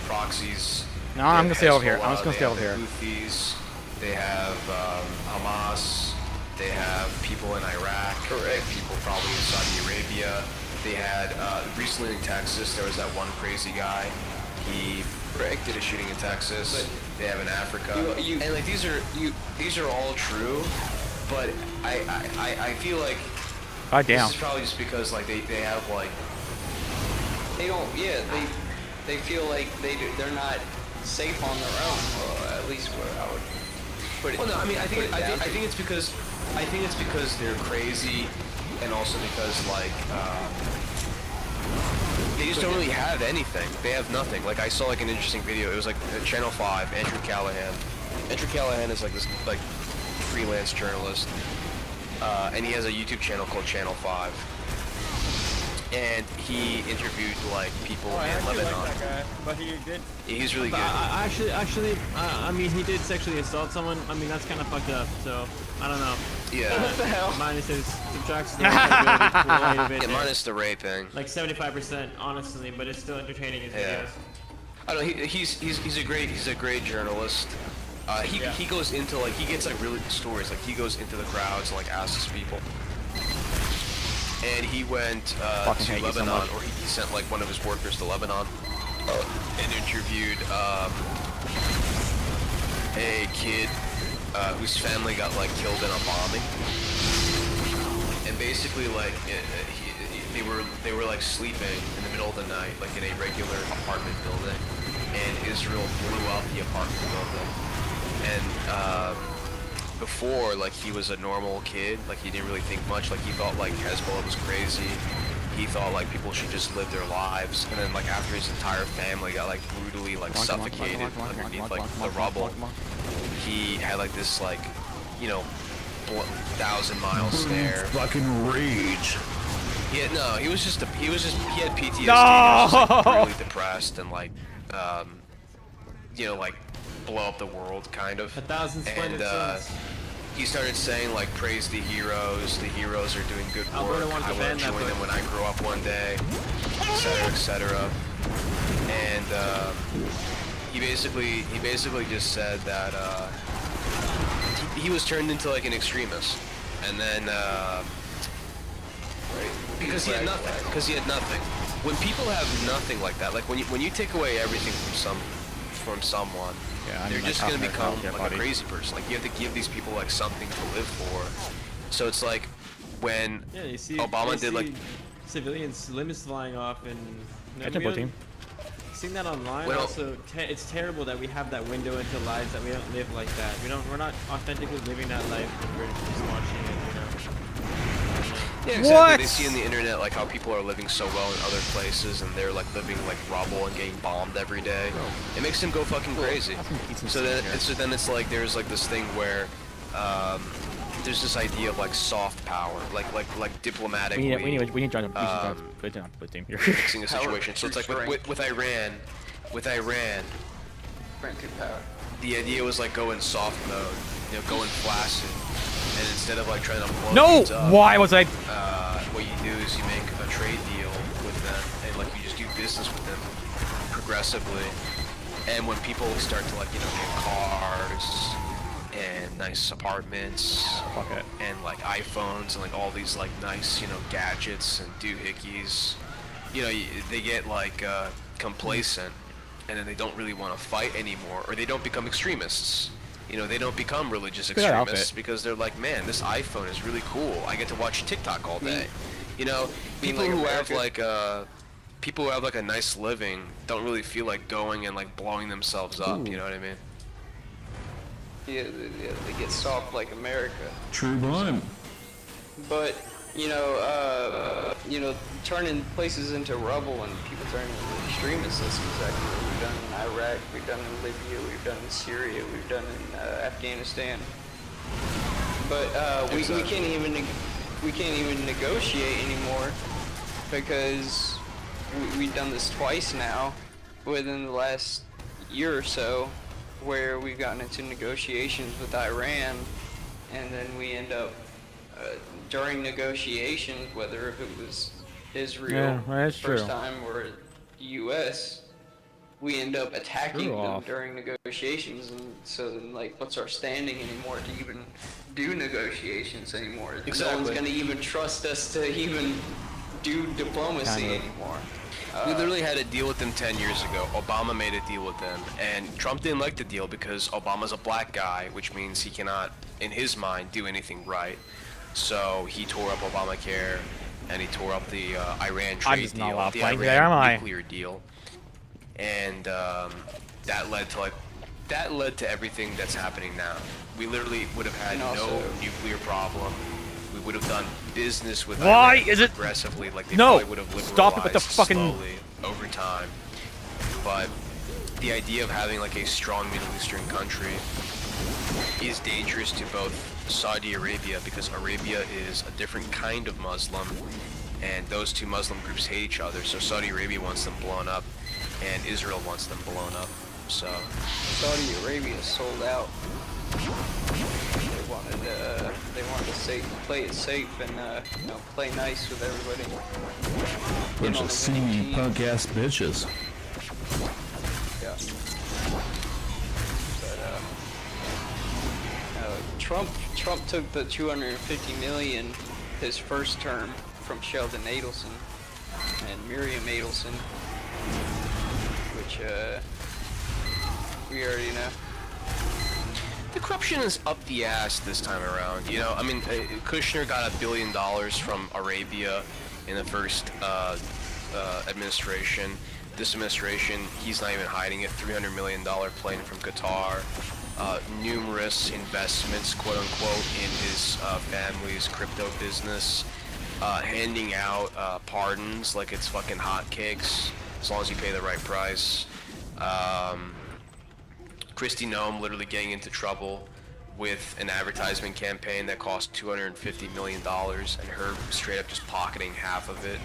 proxies. No, I'm gonna stay over here. I'm just gonna stay over here. Houthis, they have Hamas. They have people in Iraq. Correct. People probably in Saudi Arabia. They had recently in Texas. There was that one crazy guy. He did a shooting in Texas. They have in Africa. And like these are all true, but I feel like this is probably just because like they have like they don't, yeah, they feel like they're not safe on their own. Well, at least where I would put it. Well, no, I mean I think it's because they're crazy, and also because like they just don't really have anything. They have nothing. Like I saw like an interesting video. It was like Channel 5, Andrew Callahan. Andrew Callahan is like this like freelance journalist, and he has a YouTube channel called Channel 5. And he interviewed like people in Lebanon. Like that guy, but he did. He's really good. Actually, I mean, he did sexually assault someone. I mean, that's kind of fucked up. So I don't know. Yeah. What the hell? Minus his subtracts the related Yeah, minus the raping. like 75%, honestly, but it's still entertaining his Yeah. videos. I don't know. He's a great journalist. He goes into like he gets like really good stories. Like he goes into the crowds and like asks people. And he went to Lebanon, or he sent like one of his workers to Lebanon and interviewed a kid whose family got like killed in a bombing. And basically like they were like sleeping in the middle of the night, like in a regular apartment building, and Israel blew up the apartment building. And before, like, he was a normal kid, like, he didn't really think much, like, he thought, like, Hezbollah was crazy, he thought, like, people should just live their lives, and then, like, after his entire family got, like, brutally, like, suffocated underneath, like, the rubble, he had, like, this, like, you know, 1,000-mile stare. Fucking rage. Yeah, no, he had PTSD, he was just, like, really depressed, and, like, you know, like, blow up the world, kind of. 1,000 splendid suns. He started saying, like, praise the heroes are doing good work, Alberta wants I to want ban to that join book. them when I grow up one day, etc., etc. And he basically just said that he was turned into like an extremist, and then right? Because he had nothing. Because he had nothing. When people have nothing like that, like when you take away everything from someone, they're just gonna become like a crazy person. Like you have to give these people like something to live for. So it's like when you see, Obama did like civilians limbs flying off and. Catch up, team. Seeing that online, Well, also, it's terrible that we have that window into lives that we don't live like that. We're not authentically living that life. We're just watching it, you know. Yeah, exactly. What? They see on the internet like how people are living so well in other places, and they're like living like rubble and getting bombed every day. It makes them go fucking crazy. So then it's like there's like this thing where there's this idea of like soft power, like diplomatically. We need to join the team here. Fixing a situation. So it's like with Iran, power. the idea was like go in soft mode, you know, go in flaccid, and instead of like trying to blow No! things up, Why was I? what you do is you make a trade deal with them, and like you just do business with them progressively. And when people start to like, you know, get cars and nice apartments and like iPhones and like all these like nice, you know, gadgets and doohickeys, you know, they get like complacent, and then they don't really want to fight anymore, or they don't become extremists. You know, they don't become religious extremists because they're like, man, this iPhone is really cool. I get to watch TikTok all day. You know, people who have like a nice living don't really feel like going and like blowing themselves up. You know what I mean? Yeah, they get soft like America. True rhyme. But you know, turning places into rubble and people turning into extremists. That's exactly what we've done in Iraq. We've done in Libya. We've done in Syria. We've done in Afghanistan. But we can't even negotiate anymore because we've done this twice now within the last year or so, where we've gotten into negotiations with Iran, and then we end up during negotiations, whether if it was Israel first time or the U.S., we end up attacking them during negotiations, and so then like what's our standing anymore to even do negotiations anymore? Exactly. No one's gonna even trust us to even do diplomacy anymore. We literally had a deal with them 10 years ago. Obama made a deal with them, and Trump didn't like the deal because Obama's a black guy, which means he cannot, in his mind, do anything right. So he tore up Obamacare, and he tore up the Iran trade deal, the Iran nuclear deal, and that led to everything that's happening now. We literally would have had no nuclear problem. We would have done business with Iran aggressively, like they probably would have liberalized slowly over time. But the idea of having like a strong Middle Eastern country is dangerous to both Saudi Arabia, because Arabia is a different kind of Muslim, and those two Muslim groups hate each other. So Saudi Arabia wants them blown up, and Israel wants them blown up. So Saudi Arabia sold out. They wanted to play it safe and you know, play nice with everybody. Bunch of seamy punk ass bitches. Yeah. But Trump took the $250 million his first term from Sheldon Adelson and Miriam Adelson, which we already know. the corruption is up the ass this time around. You know, I mean, Kushner got $1 billion from Arabia in the first administration. This administration, he's not even hiding it. $300 million plane from Qatar. Numerous investments, quote unquote, in his family's crypto business. Handing out pardons like it's fucking hotcakes, as long as you pay the right price. Kristi Noem literally getting into trouble with an advertisement campaign that cost $250 million, and her straight up just pocketing half of it.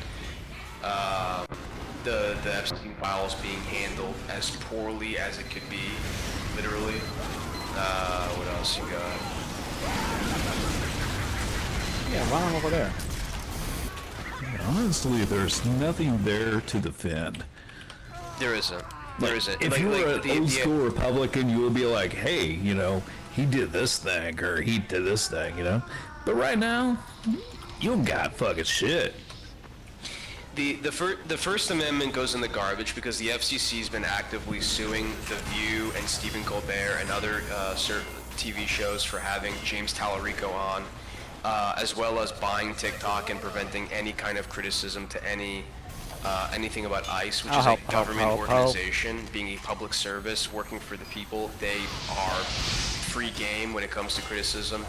The Epstein files being handled as poorly as it could be, literally. What else you got? Yeah, run over there. Honestly, there's nothing there to defend. There isn't. There isn't. If you were an old school Republican, you would be like, hey, you know, he did this thing, or he did this thing, you know? But right now, You got fucking shit. The First Amendment goes in the garbage because the FCC's been actively suing The View and Stephen Colbert and other certain TV shows for having James Tallarico on, as well as buying TikTok and preventing any kind of criticism to anything about ICE, which is a government organization, being a public service, working for the people. They are free game when it comes to criticism.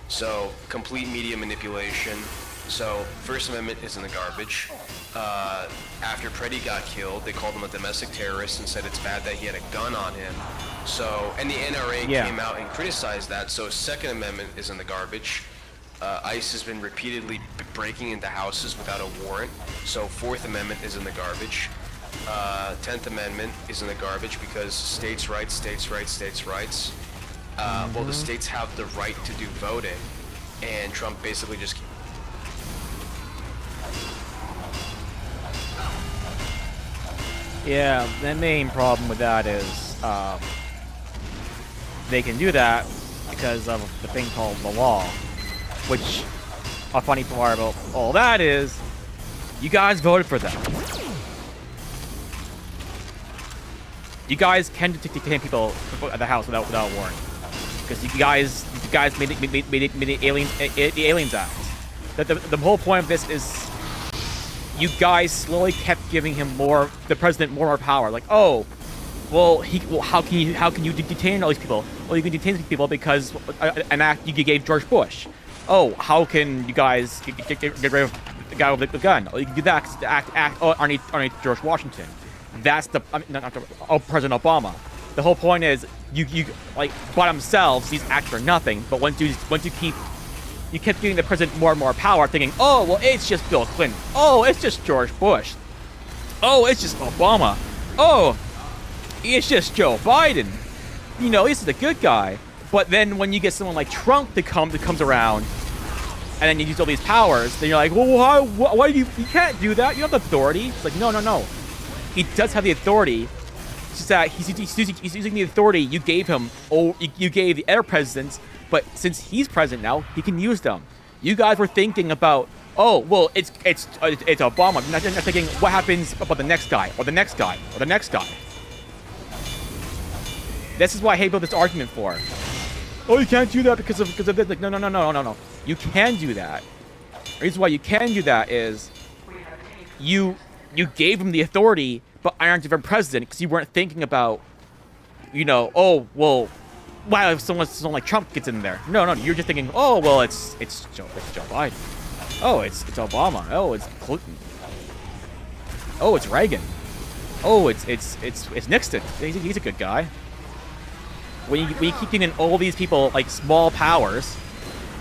So, complete media manipulation. So, First Amendment is in the garbage. After Preddy got killed, they called him a domestic terrorist and said it's bad that he had a gun on him. So, and the NRA came out and criticized that, so Second Amendment is in the garbage. ICE has been repeatedly breaking into houses without a warrant, so Fourth Amendment is in the garbage. 10th Amendment is in the garbage because states' rights, states' rights, states' rights. Well, the states have the right to do voting, and Trump basically just... Yeah, the main problem with that is they can do that because of the thing called the law, which a funny part about all that is you guys voted for them. You guys can detain people at the house without a warrant because you guys made the Aliens Act. The whole point of this is you guys slowly kept giving him the president more power. Like, oh, well, how can you detain all these people? Well, you can detain these people because an act you gave George Bush. Oh, how can you guys get rid of the guy with the gun? Oh, you can do that because the act underneath George Washington. That's President Obama. The whole point is you like by themselves these acts are nothing. But once you kept giving the president more and more power, thinking, oh, well, it's just Bill Clinton. Oh, it's just George Bush. Oh, it's just Obama. Oh, it's just Joe Biden. You know, he's the good guy. But then when you get someone like Trump that comes around, and then you use all these powers, then you're like, well, why you can't do that? You have the authority. It's like, no. He does have the authority. It's just that he's using the authority you gave him, or you gave the other presidents. But since he's president now, he can use them. You guys were thinking about, oh, well, it's Obama. You're not thinking what happens about the next guy, or the next guy, or the next guy. This is what I hate about this argument for. Oh, you can't do that because of this. Like, no. You can do that. The reason why you can do that is you gave him the authority, but aren't even president because you weren't thinking about, oh, well, wow, if someone like Trump gets in there. No, you're just thinking, oh, well, it's Joe Biden. Oh, it's Obama. Oh, it's Clinton. Oh, it's Reagan. Oh, it's Nixon. He's a good guy. When you keep giving all these people like small powers,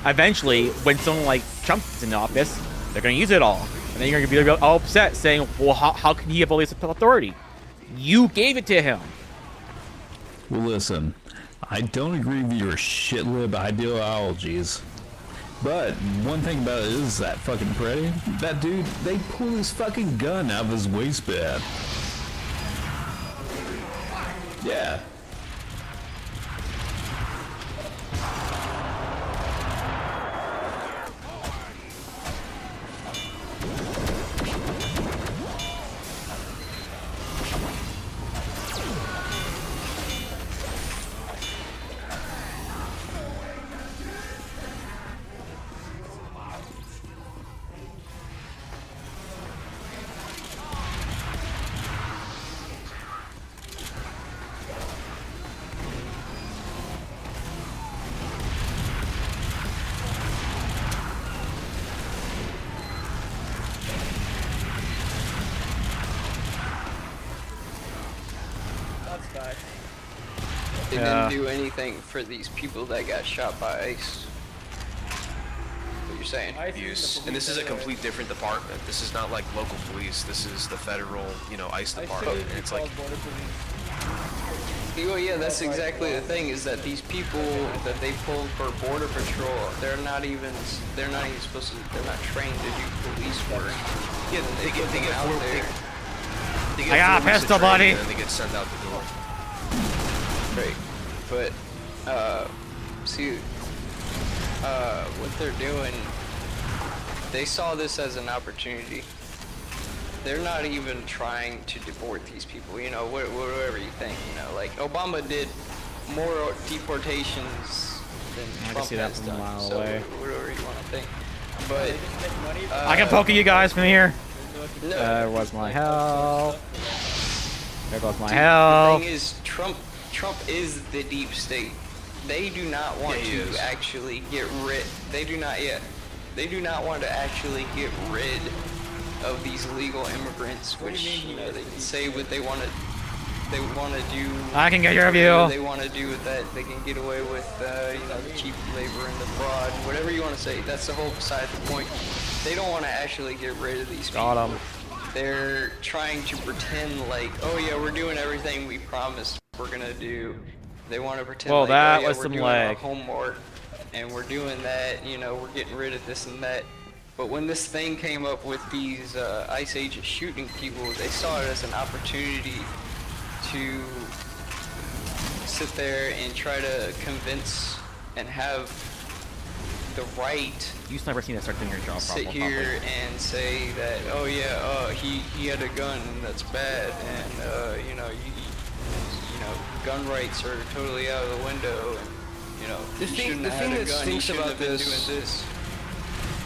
eventually when someone like Trump is in office, they're gonna use it all, and then you're gonna be all upset, saying, well, how can he have all this authority? You gave it to him. Well, listen. I don't agree with your shitlib ideologies, but one thing about it is that fucking Preddy, that dude, they pull his fucking gun out of his waistband. Yeah. They didn't do anything for these people that got shot by ICE. What you're saying? Abuse. And this is a complete different department. This is not like local police. This is the federal, ICE department. And it's like... Well, yeah, that's exactly the thing, is that these people that they pulled for Border Patrol, they're not even supposed to, they're not trained to do police work. Yeah, they get out there. I got a pistol, buddy. And then they get sent out the door. Right, but see, what they're doing They saw this as an opportunity. They're not even trying to deport these people, you know, whatever you think, you know, like Obama did more deportations than I Trump can see that has from a done, mile so away. whatever you want to think. But I can poke you guys from here. no, There was my health. There goes my the health. thing is, Trump is the deep state. They do not want to actually get rid. They do not want to actually get rid of these illegal immigrants, which you know they can say what they want to. They want to do. I can get your whatever view. They want to do with that. They can get away with you know, the cheap labor and the fraud, whatever you want to say. That's the whole beside the point. They don't want to actually get rid of these people. Got 'em. They're trying to pretend like, oh yeah, we're doing everything we promised we're gonna do. They want to pretend Well, like, that oh yeah, was we're some doing lag. our homework and we're doing that, you know, we're getting rid of this and that. But when this thing came up with these Ice Ages shooting people, they saw it as an opportunity to sit there and try to convince and have the right You just never seen that start doing your job sit properly. here and say that, oh yeah, he had a gun and that's bad, and you know, you know, gun rights are totally out of the window, and you know, The you thing- shouldn't the have thing had a that gun, you stinks shouldn't about have been this- doing this.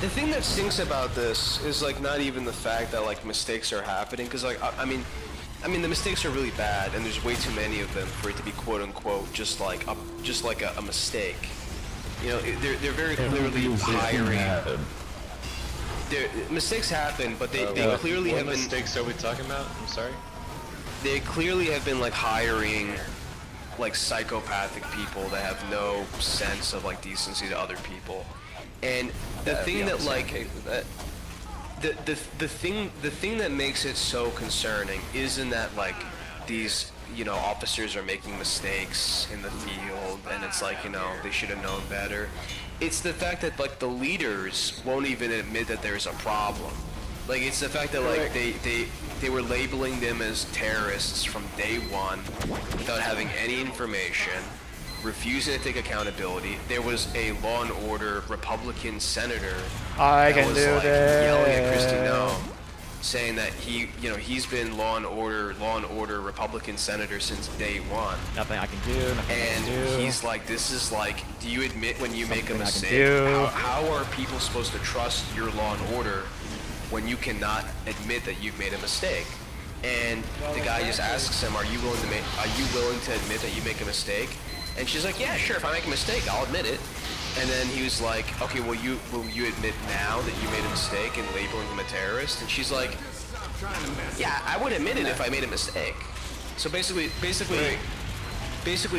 The thing that stinks about this is like not even the fact that like mistakes are happening, because like I mean the mistakes are really bad, and there's way too many of them for it to be quote unquote just like a mistake. You know, they're very clearly hiring. Mistakes happen, but they clearly what have been. mistakes are we talking about? I'm sorry. They clearly have been like hiring like psychopathic people that have no sense of like decency to other people. And the thing that like the thing that makes it so concerning isn't that like these, you know, officers are making mistakes in the field and it's like, you know, they should have known better. It's the fact that like the leaders won't even admit that there's a problem. Like it's the fact that like they were labeling them as terrorists from day one without having any information, refusing to take accountability. There was a Law and Order Republican senator that was like yelling at Kristi Noem, saying that he's been Law and Order Republican senator since day one. Nothing I can do. Nothing I can do. And he's like, this is like, do you admit when you make a mistake? do. How are people supposed to trust your Law and Order when you cannot admit that you've made a mistake? And the guy just asks him, are you willing to admit that you make a mistake? And she's like, yeah, sure, if I make a mistake, I'll admit it. And then he was like, okay, will you admit now that you made a mistake and labeling him a terrorist? And she's like, yeah, I would admit it if I made a mistake. So basically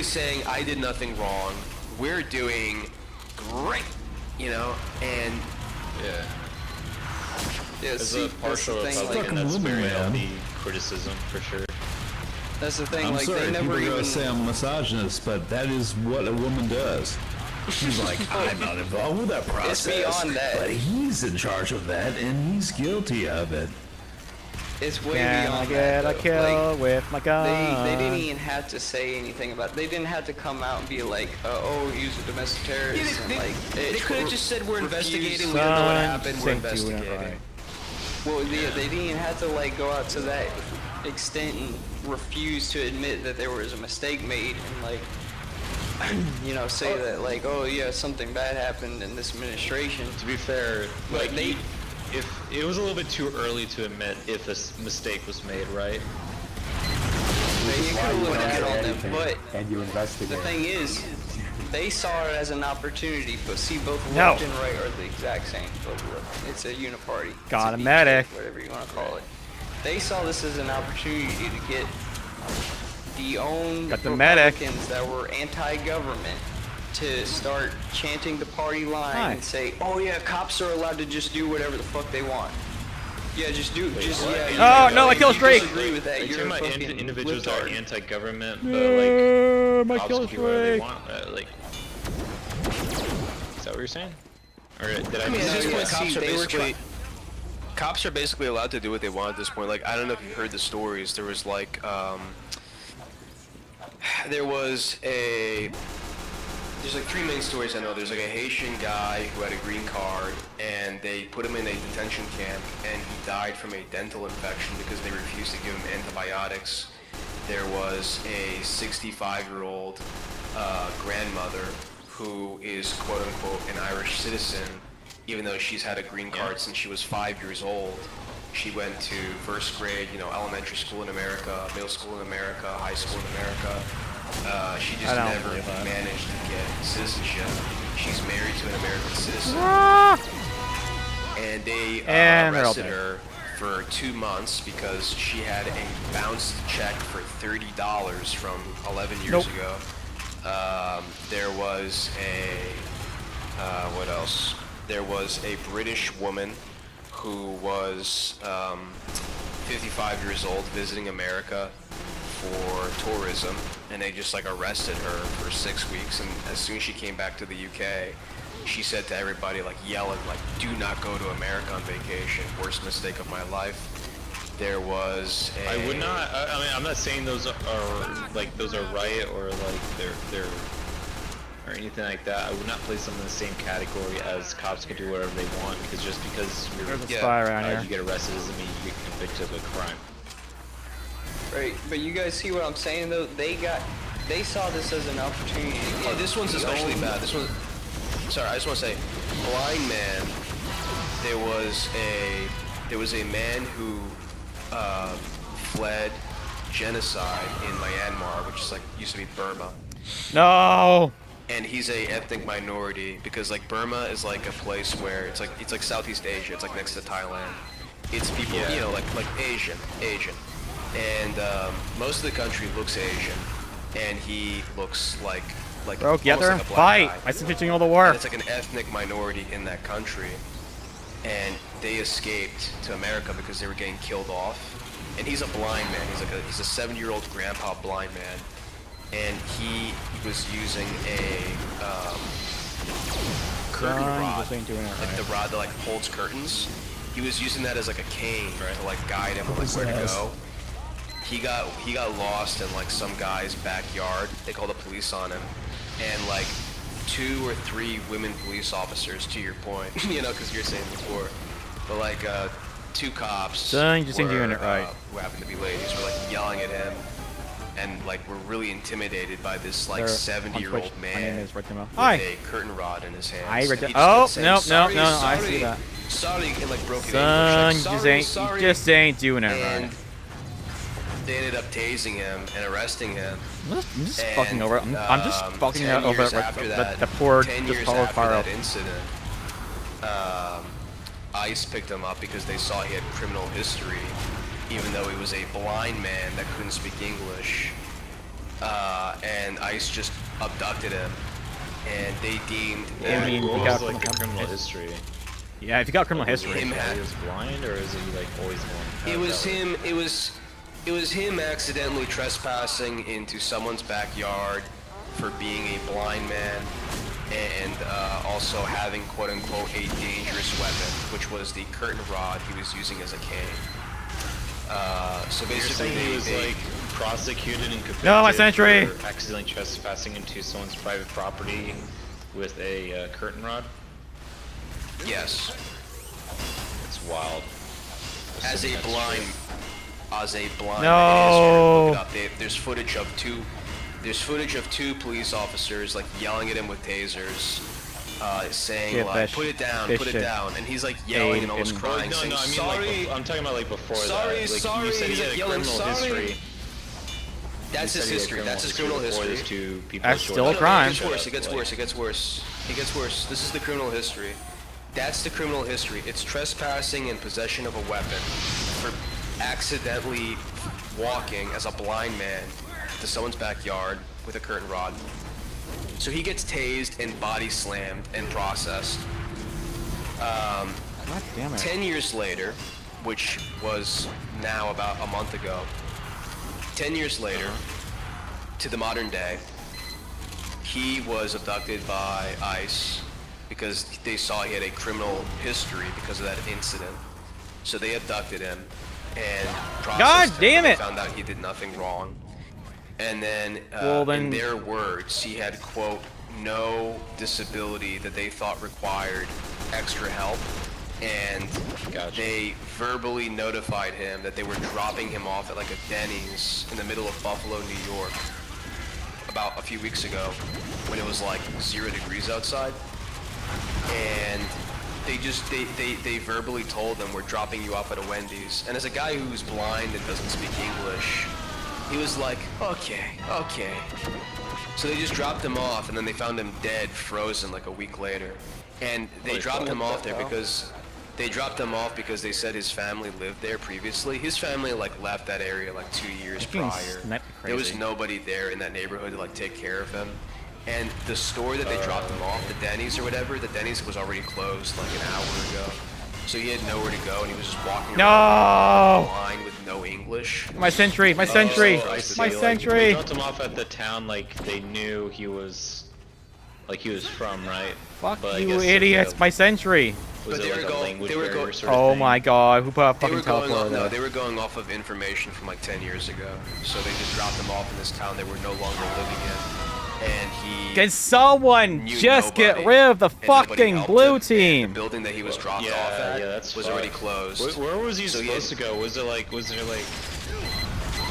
saying I did nothing wrong, we're doing great, you know, and Yeah. Yeah, As see, a partial that's the thing, Republican, like- that's very man. healthy criticism for sure. That's the thing, I'm like sorry, they never people are even. gonna say I'm misogynist, but that is what a woman does. She's like, I'm not involved with that process. beyond that. But he's in charge of that, and he's guilty of it. It's way Can I beyond get that. a kill with my gun? They didn't even have to say anything about it. They didn't have to come out and be like, oh, he's a domestic terrorist. they and, could have just said we're refuse- investigating, we don't know what happened, we're Sink to it, investigating. right. Well, they didn't even have to like go out to that extent and refuse to admit that there was a mistake made and like, you know, say that like, oh yeah, something bad happened in this administration. To be fair, But like they- if it was a little bit too early to admit if a mistake was made, right? You could have looked at on them, but and you investigate. the thing is, they saw it as an opportunity, but see, both No. left and right are the exact same. It's a uniparty. It's Got a DK, medic. whatever you want to call it. They saw this as an opportunity to get the own Got the medic. Republicans that were anti-government to start chanting the party line Hi. and say, "Oh yeah, cops are allowed to just do whatever the fuck they want." Yeah, just do, yeah. Oh, no, I killed If you Drake. disagree with that, Like, you're talking a about fucking individuals that are libtard. anti-government, but like My cops kill can do whatever they streak. want. Like, is that what you're saying? Or did I? I mean, at this yeah, point, see, they were cops are basically allowed to do what they want at this point. Like, I don't know if you heard the stories. There was like, there was there's like 3 main stories I know. There's like a Haitian guy who had a green card, and they put him in a detention camp, and he died from a dental infection because they refused to give him antibiotics. There was a 65-year-old grandmother who is quote-unquote an Irish citizen, even though she's had a green card since she was 5 years old. She went to first grade, you know, elementary school in America, middle school in America, high school in America. She just never managed to get citizenship. She's married to an American citizen. And they arrested her for 2 months because she had a bounced check for $30 from 11 years ago. There was a, what else? There was a British woman who was 55 years old visiting America for tourism, and they just like arrested her for 6 weeks, and as soon as she came back to the UK, she said to everybody, like yelling, like, do not go to America on vacation, worst mistake of my life. There was a... I would not, I mean, I'm not saying those are right or like they're or anything like that. I would not place them in the same category as cops can do whatever they want, because just because you're you get arrested doesn't mean you get convicted of a crime. Right, but you guys see what I'm saying though? They saw this as an opportunity. Yeah, this one's especially bad. This one, sorry, I just want to say, blind man. There was a man who fled genocide in Myanmar, which is like used to be Burma. No. And he's a ethnic minority because like Burma is like a place where it's like Southeast Asia. It's like next to Thailand. It's people, you know, like Asian. And most of the country looks Asian, and he looks like bro, get there and like a black fight. guy. I said doing all the work. And it's like an ethnic minority in that country, and they escaped to America because they were getting killed off. And he's a blind man. He's a 70-year-old grandpa blind man, and he was using a curtain rod, like the rod that like holds curtains. He was using that as like a cane to like guide him like where to go. He got lost in like some guy's backyard. They called the police on him, and like 2 or 3 women police officers, to your point, you know, because you're saying before, but like 2 cops Son, you just ain't doing it right. who happened to be ladies were like yelling at him, and like were really intimidated by this like 70-year-old man with a curtain rod in his hands. Oh, no, I see that. Sorry, in like broken Son, English. Like, you just ain't doing it right. They ended up tasing him and arresting him. I'm just fucking over it. I'm just fucking over it. The poor, just follow Carl. That incident, ICE picked him up because they saw he had criminal history, even though he was a blind man that couldn't speak English. And ICE just abducted him, and they deemed that... I mean, he got like criminal history. Yeah, if you got criminal history. He was blind, or is he like always blind? It was him accidentally trespassing into someone's backyard for being a blind man, and also having quote-unquote a dangerous weapon, which was the curtain rod he was using as a cane. So basically he was like prosecuted and convicted for accidentally trespassing into someone's private property with a curtain rod? Yes. It's wild. As a blind no. Look it up. There's footage of two police officers like yelling at him with tasers, saying like, put it down, and he's like yelling and almost crying, saying sorry. Like, I'm talking about like before sorry, that. Like, sorry, you said he's he like had yelling history. sorry. That's his history. That's his criminal history. That's still a crime. It gets worse. This is the criminal history. That's the criminal history. It's trespassing and possession of a weapon for accidentally walking as a blind man to someone's backyard with a curtain rod. So he gets tased and body slammed and processed. God damn it. 10 years later, which was now about a month ago, 10 years later, to the modern day, he was abducted by ICE because they saw he had a criminal history because of that incident. So they abducted him and processed him and found out he did nothing wrong. And then, in their words, he had, quote, no disability that they thought required extra help, and they verbally notified him that they were dropping him off at like a Denny's in the middle of Buffalo, New York, about a few weeks ago, when it was like 0 degrees outside, and they verbally told them, we're dropping you off at a Wendy's. And as a guy who's blind and doesn't speak English, he was like, okay. So they just dropped him off, and then they found him dead, frozen like a week later. And they dropped him off there because they said his family lived there previously. His family like left that area like 2 years prior. There was nobody there in that neighborhood to like take care of him. And the store that they dropped him off, the Denny's or whatever, the Denny's was already closed like an hour ago. So he had nowhere to go, and he was just walking around the line with no English. My sentry, my sentry, my sentry. They dropped him off at the town like they knew he was from, right? Fuck you idiots, my sentry. But they were going. Oh my god, who put a fucking teleporter there? No, they were going off of information from like 10 years ago. So they just dropped him off in this town they were no longer living in. And he... Can someone just get rid of the fucking blue team? The building that he was dropped off at was already closed. Where was he supposed to go? Was there like...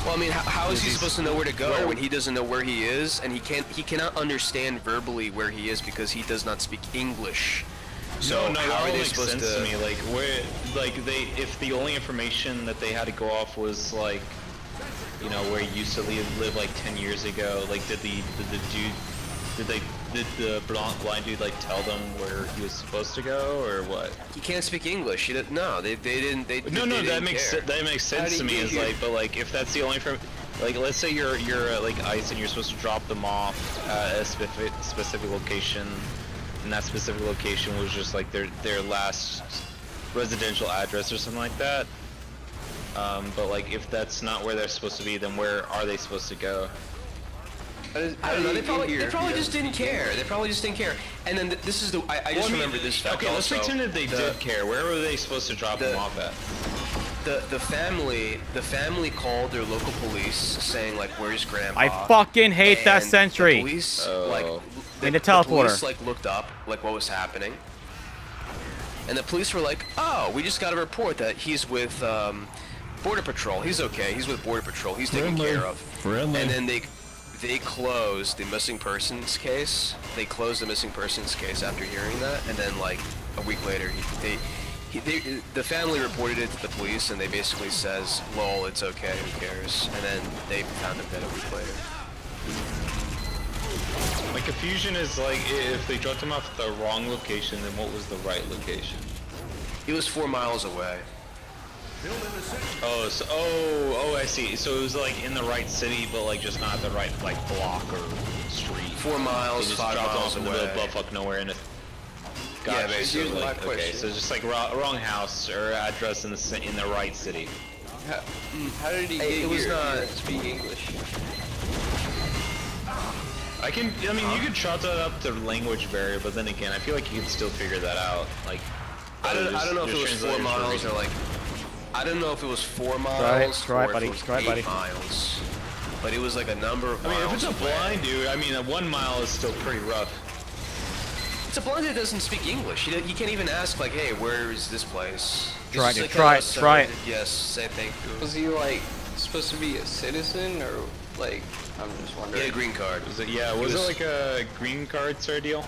Well, I mean, how is he supposed to know where to go when he doesn't know where he is, and he cannot understand verbally where he is because he does not speak English. So no, how are they makes supposed sense to me? Like if the only information that they had to go off was like, you know, where he used to live like 10 years ago, like did the blind dude like tell them where he was supposed to go or what? He can't speak English. No, they didn't. That makes sense to me. Is like, but like if that's the only like let's say you're like ICE and you're supposed to drop them off at a specific location, and that specific location was just like their last residential address or something like that. But like if that's not where they're supposed to be, then where are they supposed to go? I don't know. They probably just didn't care. They probably just didn't care. And then this is I just remember this fact. Okay, let's pretend that they did care. Where were they supposed to drop them off at? The family called their local police saying like, "Where's Grandpa?" I fucking hate that sentry. The police like the teleporter. Police like looked up like what was happening, and the police were like, "Oh, we just got a report that he's with Border Patrol. He's okay. He's with Border Patrol. He's taken care of." And then they closed the missing persons case. They closed the missing persons case after hearing that, and then like a week later, the family reported it to the police, and they basically says, "Lol, it's okay. Who cares?" And then they found him dead a week later. My confusion is like if they dropped him off at the wrong location, then what was the right location? He was 4 miles away. Oh, I see. So it was like in the right city, but like just not the right like block or street. 4 miles, 5 miles away. In the middle of fuck nowhere in a. Gotcha. Yeah, basically. So like, okay, so just like wrong house or address in the right city. How did he get here? It was not speak English. I mean, you could chalk that up to language barrier, but then again, I feel like you could still figure that out. Like, I don't know if it was 4 miles or like. I don't know if it was 4 miles try, or buddy. if it was 8 miles. But it was like a number of miles. I mean, if it's a blind dude, I mean, a 1 mile is still pretty rough. It's a blind dude that doesn't speak English. He can't even ask like, "Hey, where is this place?" Try it. Yes, say thank you. Was he like supposed to be a citizen or like? I'm just wondering. He had a green card. Was it like a green card sort of deal?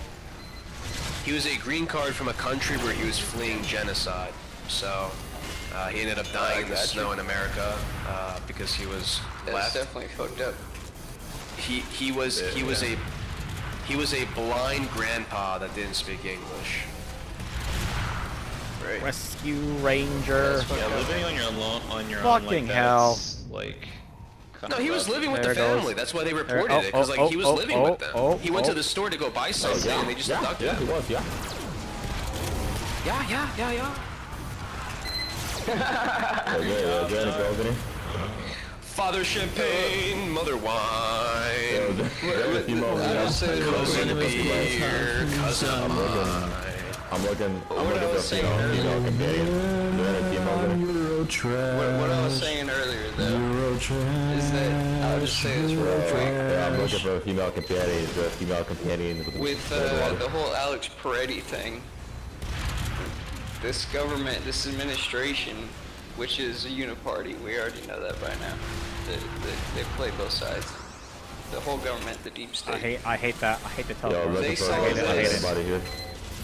He was a green card from a country where he was fleeing genocide. So he ended up dying in the snow in America because he was left. That's definitely fucked up. He was a blind grandpa that didn't speak English. Right. Rescue Ranger. Yeah, living on your own fucking like hell. Like. No, he was living with the family. That's why they reported it, because like he was living with them. He went to the store to go buy something, and they just abducted him. He was, yeah. Yeah. Father champagne, mother wine, cousin beer, cousin wine. I'm looking What I for was saying female companion. What I was saying earlier, though, is that I'll just say this real quick. Yeah, I'm looking for a female companion. With the whole Alex Peretti thing, this government, this administration, which is a uniparty, we already know that by now. They play both sides. The whole government, the deep state. I hate that. I hate the teleport. They saw this here.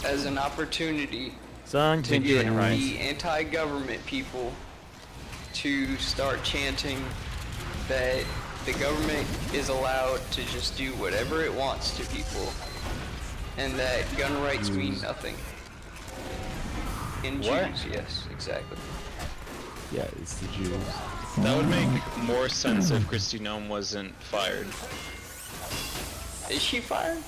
as an opportunity Son, to you're doing get it right. the anti-government people to start chanting that the government is allowed to just do whatever it wants to people, and that gun rights mean nothing. In Jews, yes, exactly. Yeah, it's the Jews. That would make more sense if Kristi Noem wasn't fired. Is she fired?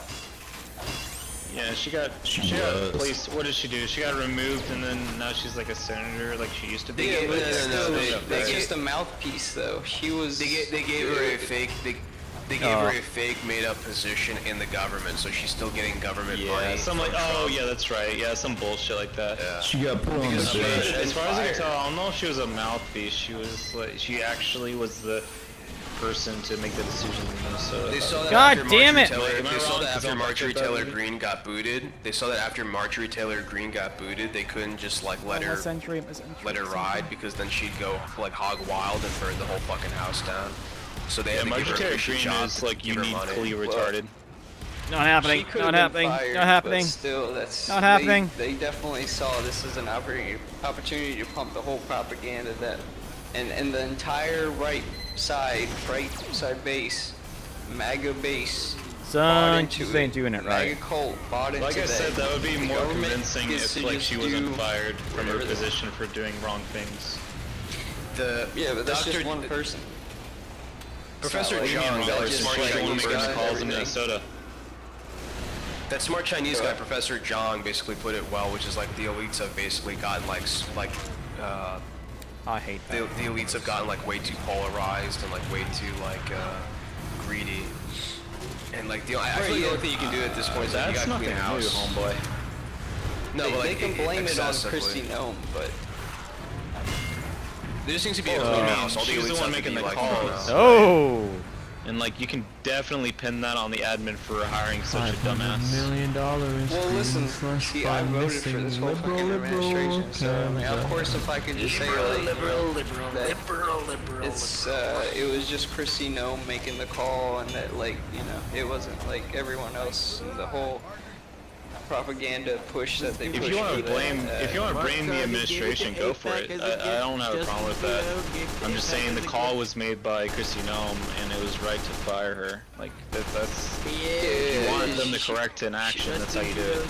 Yeah, she got placed. What did she do? She got removed, and then now she's like a senator, like she used to be. Yeah, but it's just a mouthpiece, though. She was. They gave her a fake. They gave her a fake made-up position in the government, so she's still getting government money. Yeah, some like, oh yeah, that's right. Yeah, some bullshit like that. Yeah. She got put on the bench. As far as I can tell, I don't know if she was a mouthpiece. She was like, she actually was the person to make the decision in Minnesota. They saw that God after damn it! They saw that after Marjorie Taylor Greene got booted. They saw that after Marjorie Taylor Greene got booted, they couldn't just like let her ride, because then she'd go like hog wild and burn the whole fucking house down. So they had to give her a Taylor Christian Greene job is like to give her money. uniquely retarded. Not happening. Not happening. Not happening. But still, that's not happening. They definitely saw this as an opportunity to pump the whole propaganda that, and the entire right side base, MAGA base. Son, you ain't doing it right. MAGA cult bought into Like I said, that would be more convincing if like she wasn't fired from her position for doing wrong things. Yeah, but that's just one person. Professor Like, John, that smart Chinese guy, calls in Minnesota. That smart Chinese guy, Professor Zhang, basically put it well, which is like the elites have basically gotten like I hate that. The elites have gotten like way too polarized and like way too like greedy. And like I feel like the only thing you can do at this point is like you gotta clean house. Homeboy. No, but like they can blame it on excessively. Kristi Noem, but There just needs to be a clean house. All the She was elites the one have to making be the like, calls. Oh. And like you can definitely pin that on the admin for hiring such a dumbass. $500 million. well, listen. See, I voted for this whole fucking administration, so I mean, of course, if I could just say like, it's it was just Kristi Noem making the call, and that like it wasn't like everyone else in the whole propaganda push that they pushed. If you want to blame the administration, go for it. I don't have a problem with that. I'm just saying the call was made by Kristi Noem, and it was right to fire her. Like that's if you wanted them to correct an action, that's how you do it.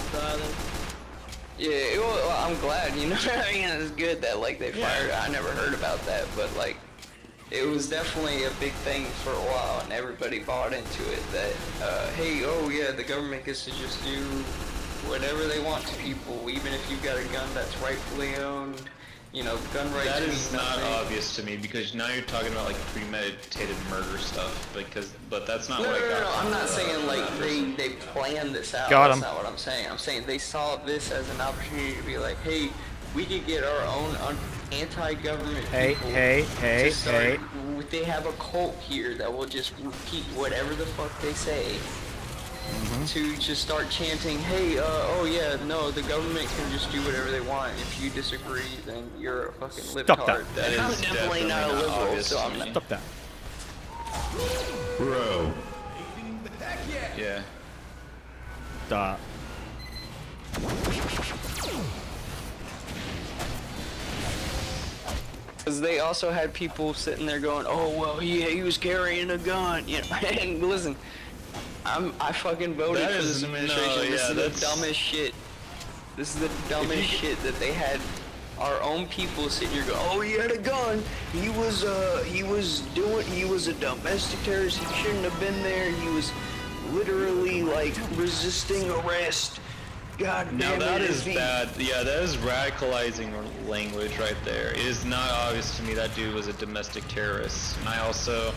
Yeah, well, I'm glad. I mean, it's good that like they fired her. I never heard about that, but like it was definitely a big thing for a while, and everybody bought into it. That hey, oh yeah, the government gets to just do whatever they want to people, even if you've got a gun that's rightfully owned. Gun rights. That is not obvious to me, because now you're talking about like premeditated murder stuff. But that's not what I got. No, I'm not saying like they planned this out. Got That's 'em. not what I'm saying. I'm saying they saw this as an opportunity to be like, hey, we could get our own anti-government people. Hey. They have a cult here that will just repeat whatever the fuck they say. To just start chanting, hey, oh yeah, no, the government can just do whatever they want. If you disagree, then you're a fucking libtard. That is I'm definitely not a liberal, so I'm not. Stop that. Bro. Yeah. Stop. Because they also had people sitting there going, oh well, he was carrying a gun, And listen, I fucking voted for this administration. This is the dumbest shit. This is the dumbest shit that they had our own people sitting here going, oh, he had a gun. He was a domestic terrorist. He shouldn't have been there. He was literally like resisting arrest. God damn Now that it, is bad. Yeah, that is radicalizing language right there. It is not obvious to me that dude was a domestic terrorist. And I also,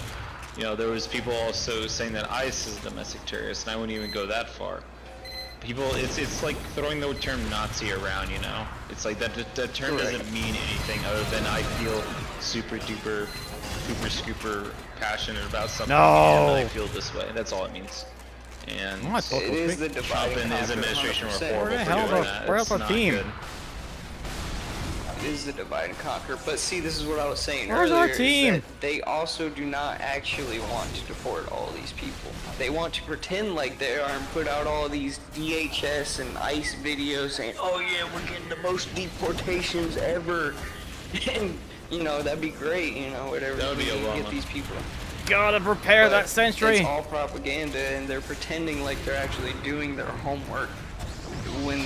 there was people also saying that ICE is a domestic terrorist, and I wouldn't even go that far. people, it's like throwing the term Nazi around, you know? It's like that term doesn't mean anything other than I feel super duper, super scooper passionate about something and I feel this way. That's all it means. And it is the Trump and his administration were 100%. horrible for doing that. where's It's our not team? good. It is the divide and conquer. But see, this is what I was saying Where's earlier. our is team? that they also do not actually want to deport all these people. They want to pretend like they are and put out all these DHS and ICE videos saying, "Oh yeah, we're getting the most deportations ever," and you know that'd be great. You know, whatever. That would be we Obama. get these people. Gotta prepare But that century. It's all propaganda, and they're pretending like they're actually doing their homework when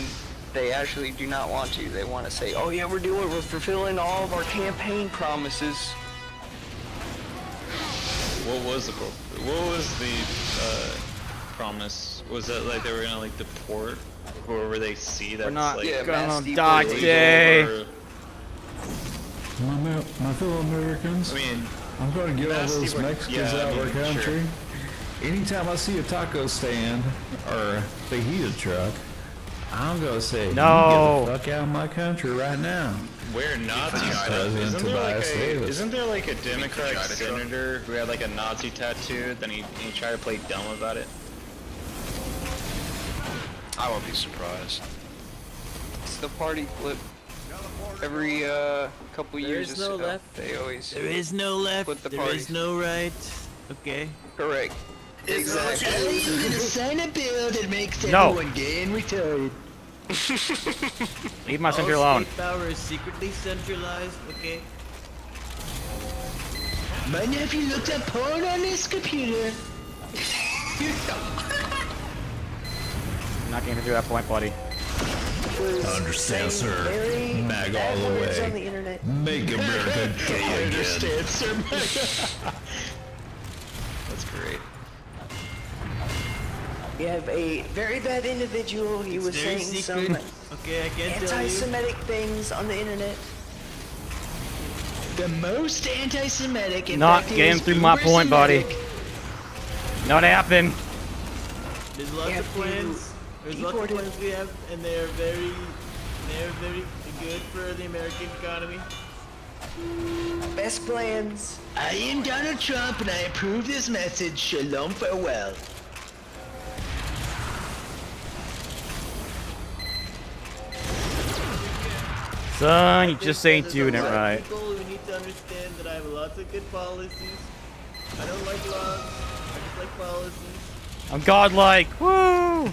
they actually do not want to. They want to say, "Oh yeah, we're fulfilling all of our campaign promises." What was the promise? Was that like they were gonna like deport whoever they see that's not like gonna die today. or- My fellow Americans, I mean, I'm going to get all nasty those word- Mexicans yeah, out I of our mean, sure. country. Anytime I see a taco stand or a fajita truck, I'm going to say, No. you get the fuck out of my country right now. where Nazi stuff? President Isn't there like Tobias Davis. isn't there like a Democratic senator who had like a Nazi tattoo? Then he tried to play dumb about it. I won't be surprised. It's the party flip. Every couple years or so, they always There is no left. flip the There parties. is no right. Okay. Correct. Exactly. You're gonna sign a bill that makes No. everyone gay and retarded. Leave my center All alone. state power is secretly centralized. Okay. My nephew looked up porn on his computer. I'm not getting through that point, buddy. Understand, sir. Very Mag bad all the words way. on the internet. Make America gay again. Understand, sir. That's great. We have a very bad individual. He was very saying secret. some Okay, I can't tell you. anti-Semitic things on the internet. The most anti-Semitic. In Not fact, he getting was through my point, buddy. uber-Semitic. Not happening. There's lots of plans. There's lots of plans we have, and they're very good for the American economy. Best plans. I am Donald Trump, and I approve this message. Shalom, farewell. Son, you just ain't doing it right. People who need to understand that I have lots of good policies. I don't like laws. I just like policies. I'm godlike. Woo!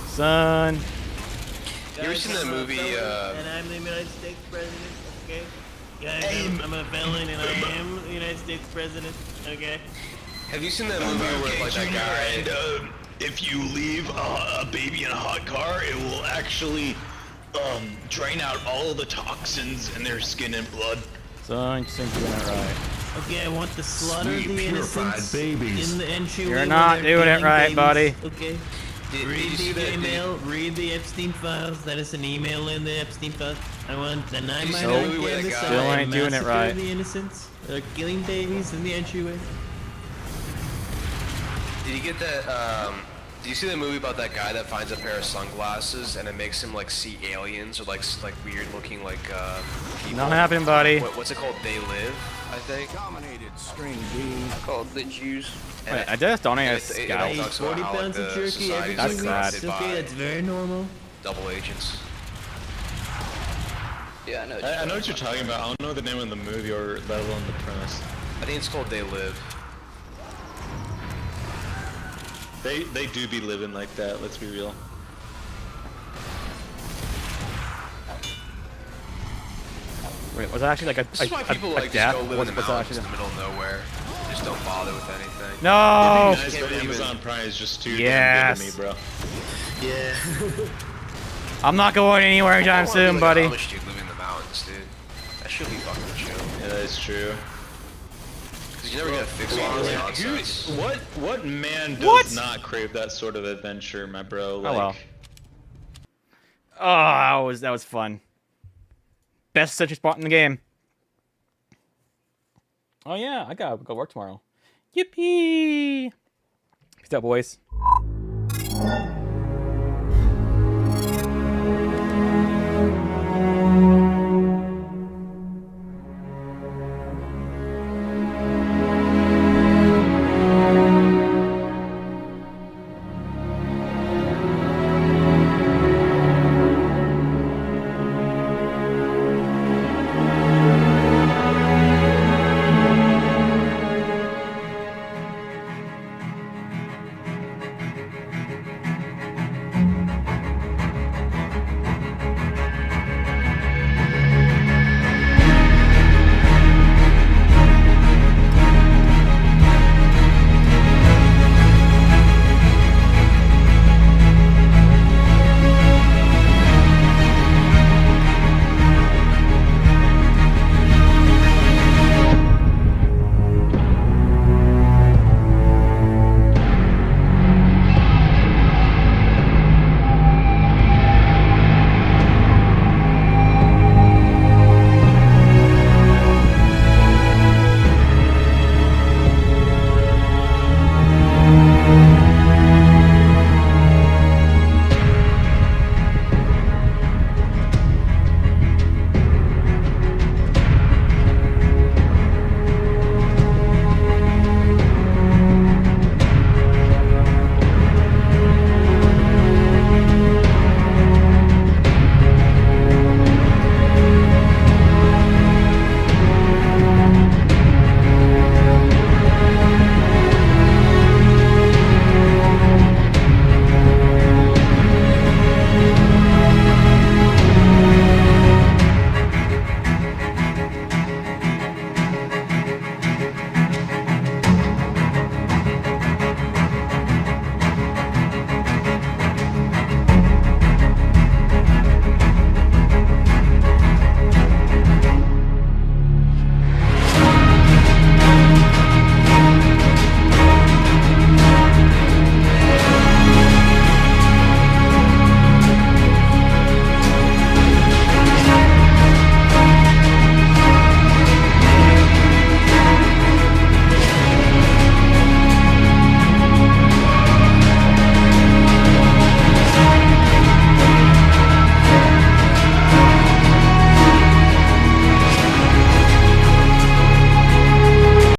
Son. You ever seen that movie, And I'm the United States president, okay? Guys, I'm a felon and I am the United States president, okay? Have you seen that movie where like that guy? If you leave a baby in a hot car, it will actually drain out all of the toxins in their skin and blood. Son, you just ain't doing it right. Okay, I want to slaughter Sweet, the purified innocents babies. in the entryway. You're where not they're doing it killing right, buddy. Okay. Did Read you see the that? email, read the Epstein files. That is an email in the Epstein files. I want the 9 You by see 9 the movie where the canvas. guy- Still ain't doing it massacre right. the innocents. They're killing babies in the entryway. Did you get that? Do you see the movie about that guy that finds a pair of sunglasses and it makes him like see aliens or like weird looking like people? Not happening, buddy. What's it called? They Live, I think. Dominated string B. Called the Jews. And Wait, I just don't and a it scout. talks about 40 how, pounds like, of the jerky society every is That's 2 sad. weeks. surrounded Okay, by that's very normal. double agents. Yeah, I know. I know what you're talking about. I don't know the name of the movie or let alone the premise. I think it's called They Live. They do be living like that. Let's be real. Wait, was that actually like This is why people like death? just go live in the What's that mountains in actually? the middle of nowhere. Just don't bother with anything. No! Nice, can't but believe Amazon Prime is just too Yes. damn good to me, bro. Yeah. I'm not going anywhere anytime soon, buddy. Amish dude living in the mountains, dude. That should be fucking chill. Yeah, that is true. Cause you never gotta fix all those nonsense. What man does What? not crave that sort of adventure, my bro? Oh Like, well. Oh, that was fun. Best century spot in the game. Oh yeah, I gotta go work tomorrow. Yippee! Peace out, boys.